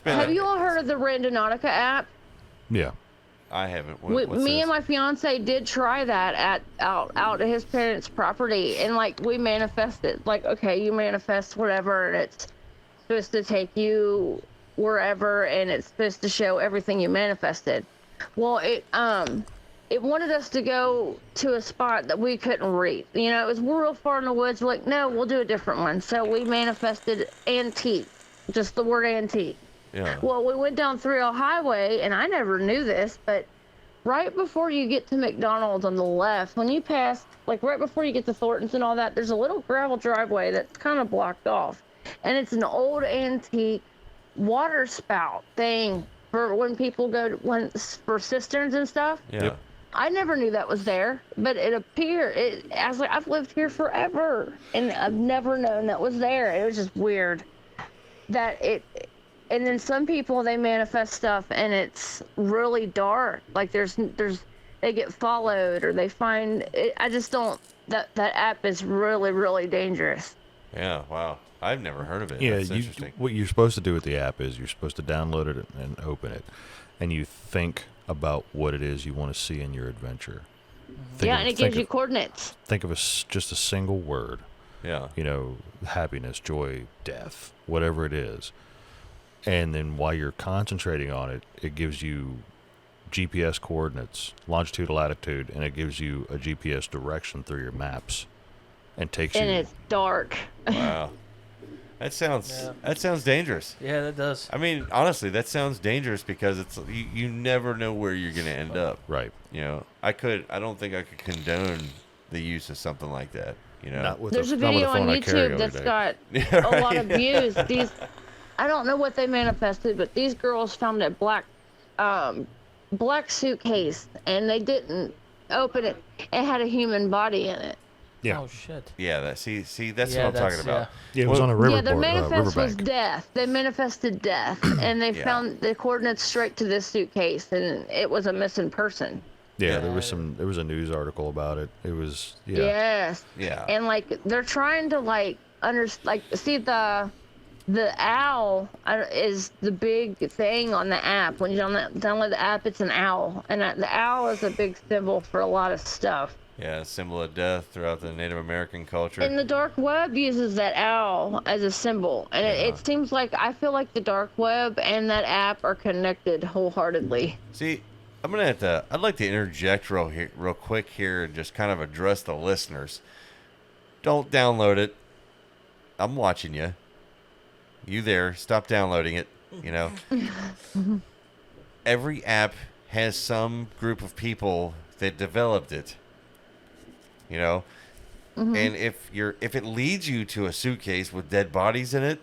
have you all heard of the Randonautica app? Yeah. I haven't. Me and my fiance did try that out at his parents' property, and like we manifested. Like, okay, you manifest whatever, and it's supposed to take you wherever, and it's supposed to show everything you manifested. Well, it wanted us to go to a spot that we couldn't reach. You know, it was real far in the woods. We're like, no, we'll do a different one. So we manifested antique, just the word antique. Yeah. Well, we went down 3-0 Highway, and I never knew this, but right before you get to McDonald's on the left, when you pass, like right before you get to Thornton's and all that, there's a little gravel driveway that's kind of blocked off. And it's an old antique water spout thing for when people go for cisterns and stuff. Yeah. Yep. I never knew that was there, but it appeared. I was like, I've lived here forever, and I've never known that was there. It was just weird that it. And then some people, they manifest stuff and it's really dark. Like they get followed or they find it. I just don't, that app is really, really dangerous. Yeah. Wow. I've never heard of it. Yeah. That's interesting. What you're supposed to do with the app is you're supposed to download it and open it, and you think about what it is you want to see in your adventure. And it gives you coordinates. Think of just a single word. Yeah. You know, happiness, joy, death, whatever it is. And then while you're concentrating on it, it gives you GPS coordinates, longitude, latitude, and it gives you a GPS direction through your maps, and takes you. And it's dark. Wow, that sounds dangerous. Yeah, that does. I mean, honestly, that sounds dangerous because it's you never know where you're going to end up. Right. You know, I don't think I could condone the use of something like that. You know, there's a video on YouTube that's got a lot of views. I don't know what they manifested, but these girls found a black suitcase, and they didn't open it. It had a human body in it. Yeah. Oh shit. Yeah, that's what I'm talking about. Yeah, it was on a river. Yeah, their manifest was riverbank. death. They manifested death, and they Yeah. found the coordinates straight to this suitcase, and it was a missing person. Yeah, there was a news article about it. It was Yes. Yeah. And like they're trying to see the owl is the big thing on the app. When you download the app, it's an owl, and the owl is a big symbol for a lot of stuff. Yeah, symbol of death throughout the Native American culture. And the dark web uses that owl as a symbol, and it seems like I feel like the dark web and that app are connected wholeheartedly. See, I'd like to interject real quick here and just kind of address the listeners. Don't download it. I'm watching you. You there? Stop downloading it. You know. Every app has some group of people that developed it. You know, and if it leads you to a suitcase with dead bodies in it,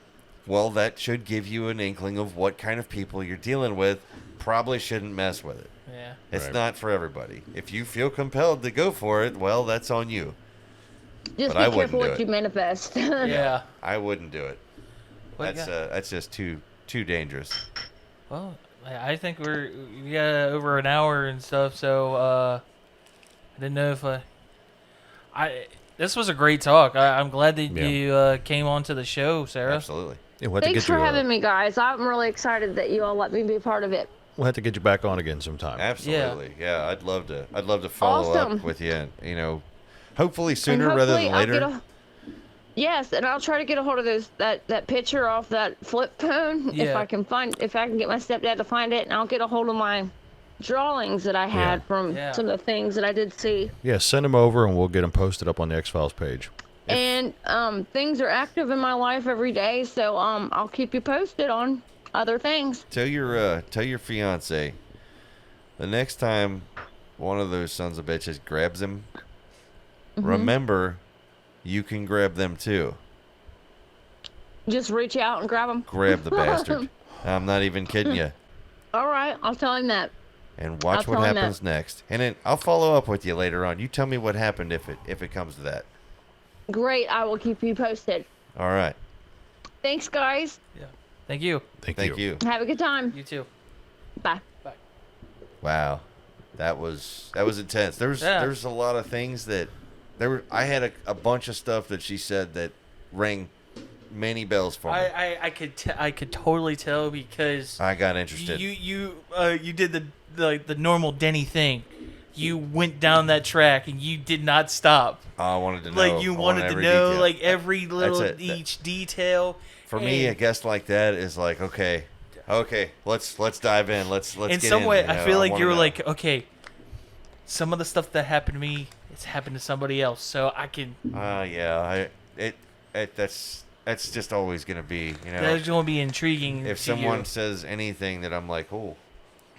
well, that should give you an inkling of what kind of people you're dealing with. Probably shouldn't mess with it. Yeah, it's not for everybody. If you feel compelled to go for it, well, that's on you. Just But be careful what you manifest. Yeah, I wouldn't do it. Well, That's just too dangerous. Well, I think we got over an hour and stuff, so I didn't know if this was a great talk. I'm glad that you came onto the show, Sarah. Absolutely. Yeah, we'll have to Thanks get for you, having me, guys. I'm really excited that you all let me be a part of it. We'll have to get you back on again sometime. Absolutely. Yeah, I'd love to follow Awesome. up with you. And, hopefully sooner rather than later. Yes, and I'll try to get a hold of that picture off that flip phone if I can get my stepdad to find it, and I'll get a hold of my drawings that I had from some of the things that I did see. Yeah, send them over and we'll get them posted up on the X-Files page. And things are active in my life every day, so I'll keep you posted on other things. Tell your fiance the next time one of those sons of bitches grabs him, remember you can grab them too. Just reach out and grab them. Grab the bastard. I'm not even kidding you. All right, I'll tell him that. And watch what happens next. And then I'll follow up with you later on. You tell me what happened if it comes to that. Great, I will keep you posted. All right. Thanks, guys. Yeah. Thank you. Thank you. Have a good time. You too. Bye. Bye. Wow, that was intense. There's a lot of things that I had a bunch of stuff that she said that rang many bells for me. I could totally tell because I got interested. You did the normal Denny thing. You went down that track and you did not stop. I wanted to know. Like you wanted to know detail. Like every little each detail. For me, a guest like that is like, okay, let's dive in. Let's in get some in, way, you know, I feel like you were know. like, okay, some of the stuff that happened to me, it's happened to somebody else, so I can. That's just always gonna be, you know. That's gonna be intriguing. If someone says anything that I'm like, oh,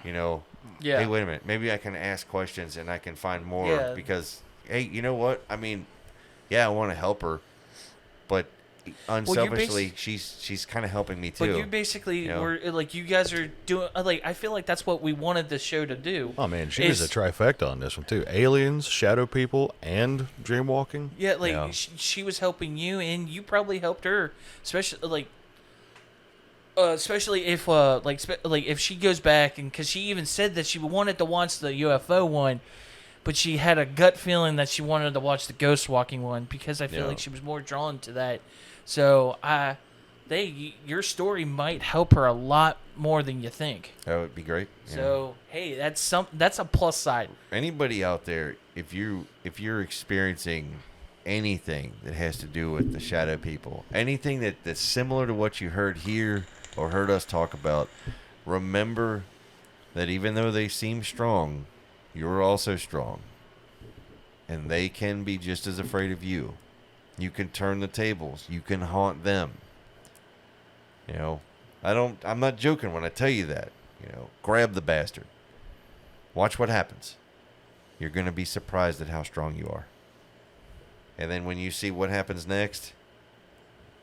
you know, hey, wait a minute, maybe I can ask questions and I can find more because, hey, you know what? I mean, yeah, I want to help her, but unselfishly, she's kind of helping me too. But you basically were like, you guys are doing like, I feel like that's what we wanted the show to do. Oh man, she was a trifecta on this one too: aliens, shadow people, and dreamwalking. Yeah, like she was helping you, and you probably helped her, especially if if she goes back, and because she even said that she wanted to watch the UFO one, but she had a gut feeling that she wanted to watch the ghost walking one because I feel like she was more drawn to that. So your story might help her a lot more than you think. That would be great. So hey, that's a plus side. Anybody out there, if you're experiencing anything that has to do with the shadow people, anything that's similar to what you heard here or heard us talk about, remember that even though they seem strong, you're also strong. And they can be just as afraid of you. You can turn the tables. You can haunt them. You know, I'm not joking when I tell you that. You know, grab the bastard. Watch what happens. You're going to be surprised at how strong you are. And then when you see what happens next,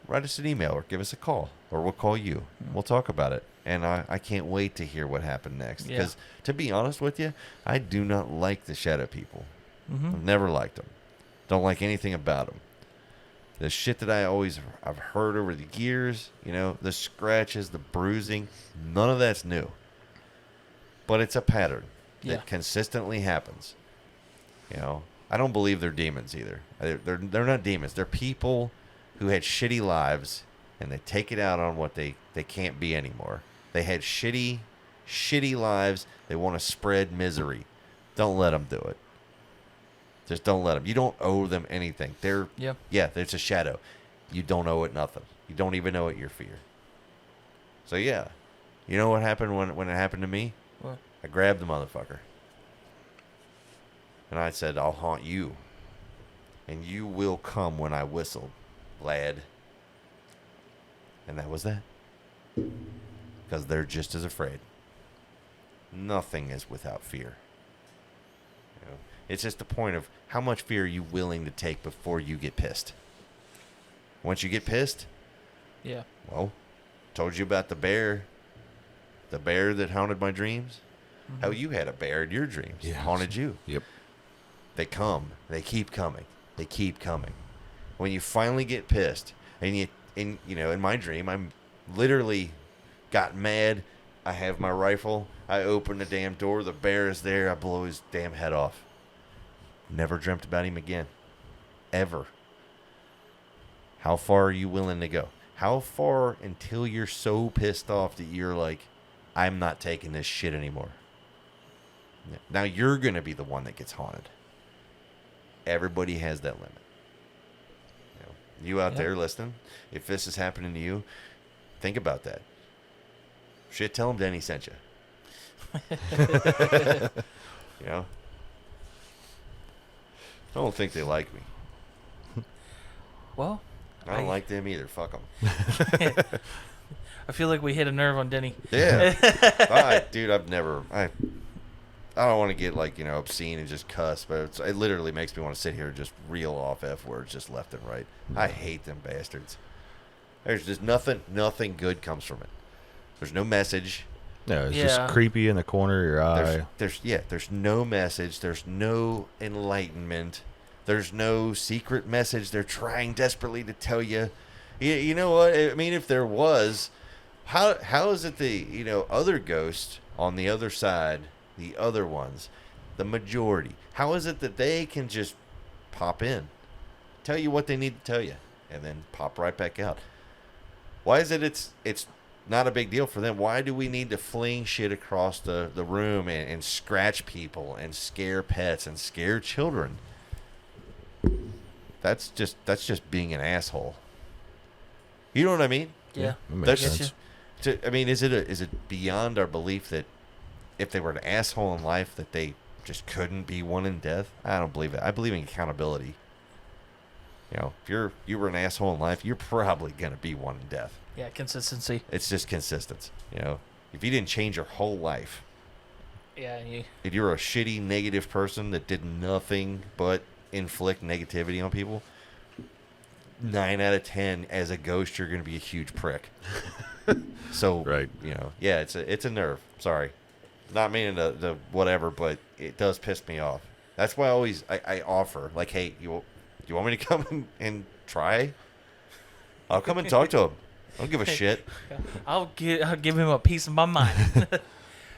write us an email or give us a call. Or we'll call you. We'll talk about it. And I can't wait to hear what happened next. Because to be honest with you, I do not like the shadow people. I've never liked them. Don't like anything about them. The shit that I've heard over the years, the scratches, the bruising, none of that's new. But it's a pattern that consistently happens. I don't believe they're demons either. They're not demons. They're people who had shitty lives, and they take it out on what they can't be anymore. They had shitty lives. They want to spread misery. Don't let them do it. Just don't let them. You don't owe them anything. It's a shadow. You don't owe it nothing. You don't even owe it your fear. So yeah, you know what happened when it happened to me? What? I grabbed the motherfucker, and I said, "I'll haunt you, and you will come when I whistle, lad." And that was that. Because they're just as afraid. Nothing is without fear. It's just the point of how much fear are you willing to take before you get pissed. Once you get pissed, well, told you about the bear that haunted my dreams. Mm-hmm. How you had a bear in your dreams, haunted you. Yep. They come, they keep coming, they keep coming. When you finally get pissed, and in my dream, I'm literally got mad. I have my rifle. I open the damn door. The bear is there. I blow his damn head off. Never dreamt about him again. Ever. How far are you willing to go? How far until you're so pissed off that you're like, I'm not taking this shit anymore? Now you're going to be the one that gets haunted. Everybody has that limit. You out there listening, if this is happening to you, think about that. Shit, tell them Denny sent you. I don't think they like me. Well, I don't like them either. Fuck them. I feel like we hit a nerve on Denny. Yeah. Dude, I don't want to get obscene and just cuss, but it literally makes me want to sit here and just reel off F words just left and right. I hate them bastards. There's just nothing good comes from it. There's no message. No, it's just creepy in the corner of your eye. There's no message. There's no enlightenment. There's no secret message they're trying desperately to tell you. You know what? I mean, if there was, how is it the other ghosts on the other side, the other ones, the majority, how is it that they can just pop in, tell you what they need to tell you, and then pop right back out? Why is it it's not a big deal for them? Why do we need to fling shit across the room and scratch people and scare pets and scare children? That's just being an asshole. You know what I mean? Yeah. Makes sense. Is it beyond our belief that if they were an asshole in life that they just couldn't be one in death? I don't believe it. I believe in accountability. If you were an asshole in life, you're probably gonna be one in death. Yeah, consistency. It's just consistency. If you didn't change your whole life, if you're a shitty, negative person that did nothing but inflict negativity on people, 9 out of 10 as a ghost, you're going to be a huge prick. So, right. It's a nerve. Sorry. Not meaning to whatever, but it does piss me off. That's why I offer, like, hey, you want me to come and try? I'll come and talk to him. I don't give a shit. I'll give him a piece of my mind.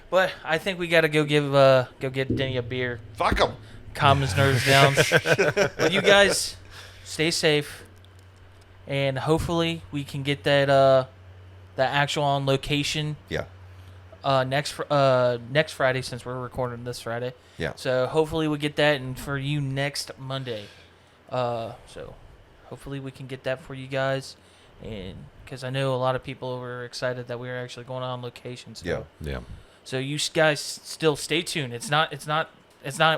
But I think we got to go get Denny a beer. Fuck him. Calm his nerves down. But you guys, stay safe, and hopefully we can get that actual on location. Yeah. Next Friday, since we're recording this Friday. Yeah. So hopefully we get that, and for you next Monday. So hopefully we can get that for you guys, and because I know a lot of people were excited that we were actually going on location. So. Yeah. So you guys still stay tuned. It's not.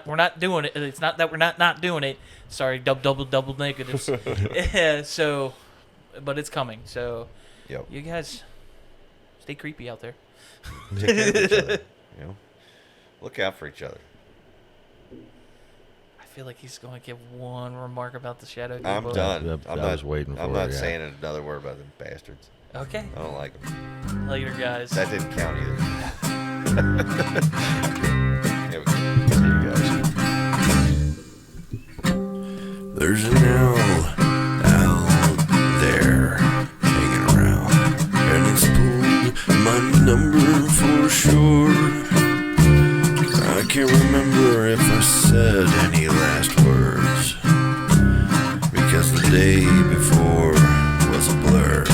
We're not doing it. It's not that we're not doing it. Sorry, double negatives. Yeah. So, but it's coming. So, you guys stay creepy out there. Take care of each other. Look out for each other. I feel like he's going to give one remark about the shadow. I'm done. I was waiting for it. I'm not saying another word about them bastards. Okay. I don't like them. Later, guys. That didn't count either. There we go. See you guys. There's an owl out there hanging around, and it's pulled my number for sure. I can't remember if I said any last words, because the day before was a blur.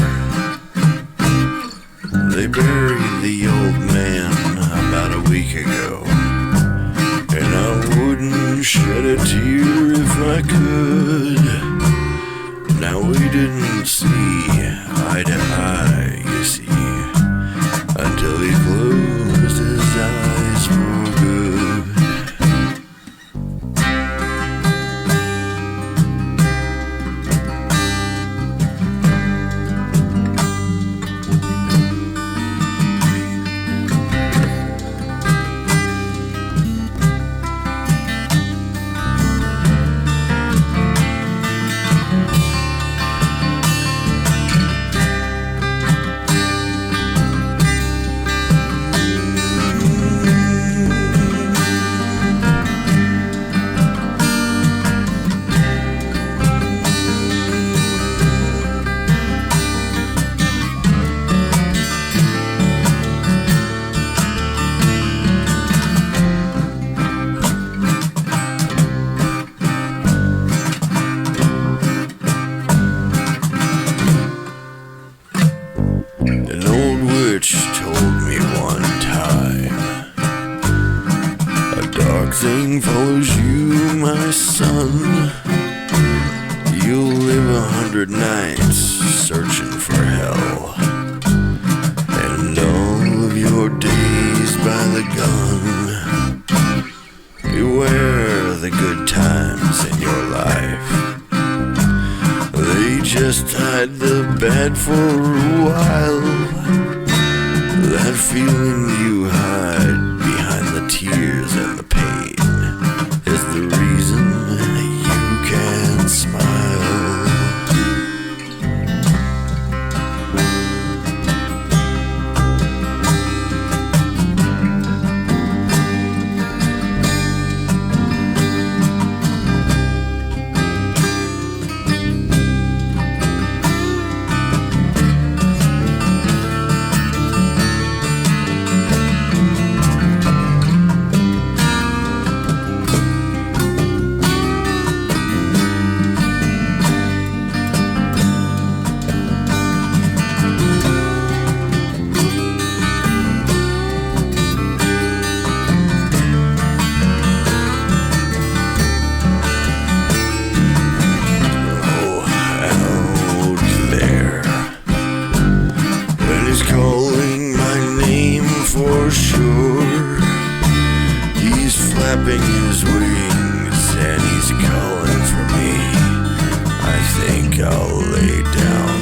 They buried the old man about a week ago, and I wouldn't shed a tear if I could. Now we didn't see eye to eye, you see, until he closed his eyes for good. An old witch told me one time, a dark thing follows you, my son. You'll live 100 nights searching for hell, and all of your days by the gun. Beware the good times in your life, they just hide the bad for a while. That feeling you hide behind the tears and the pain is the reason you can smile. For sure, he's flapping his wings and he's calling for me. I think I'll lay down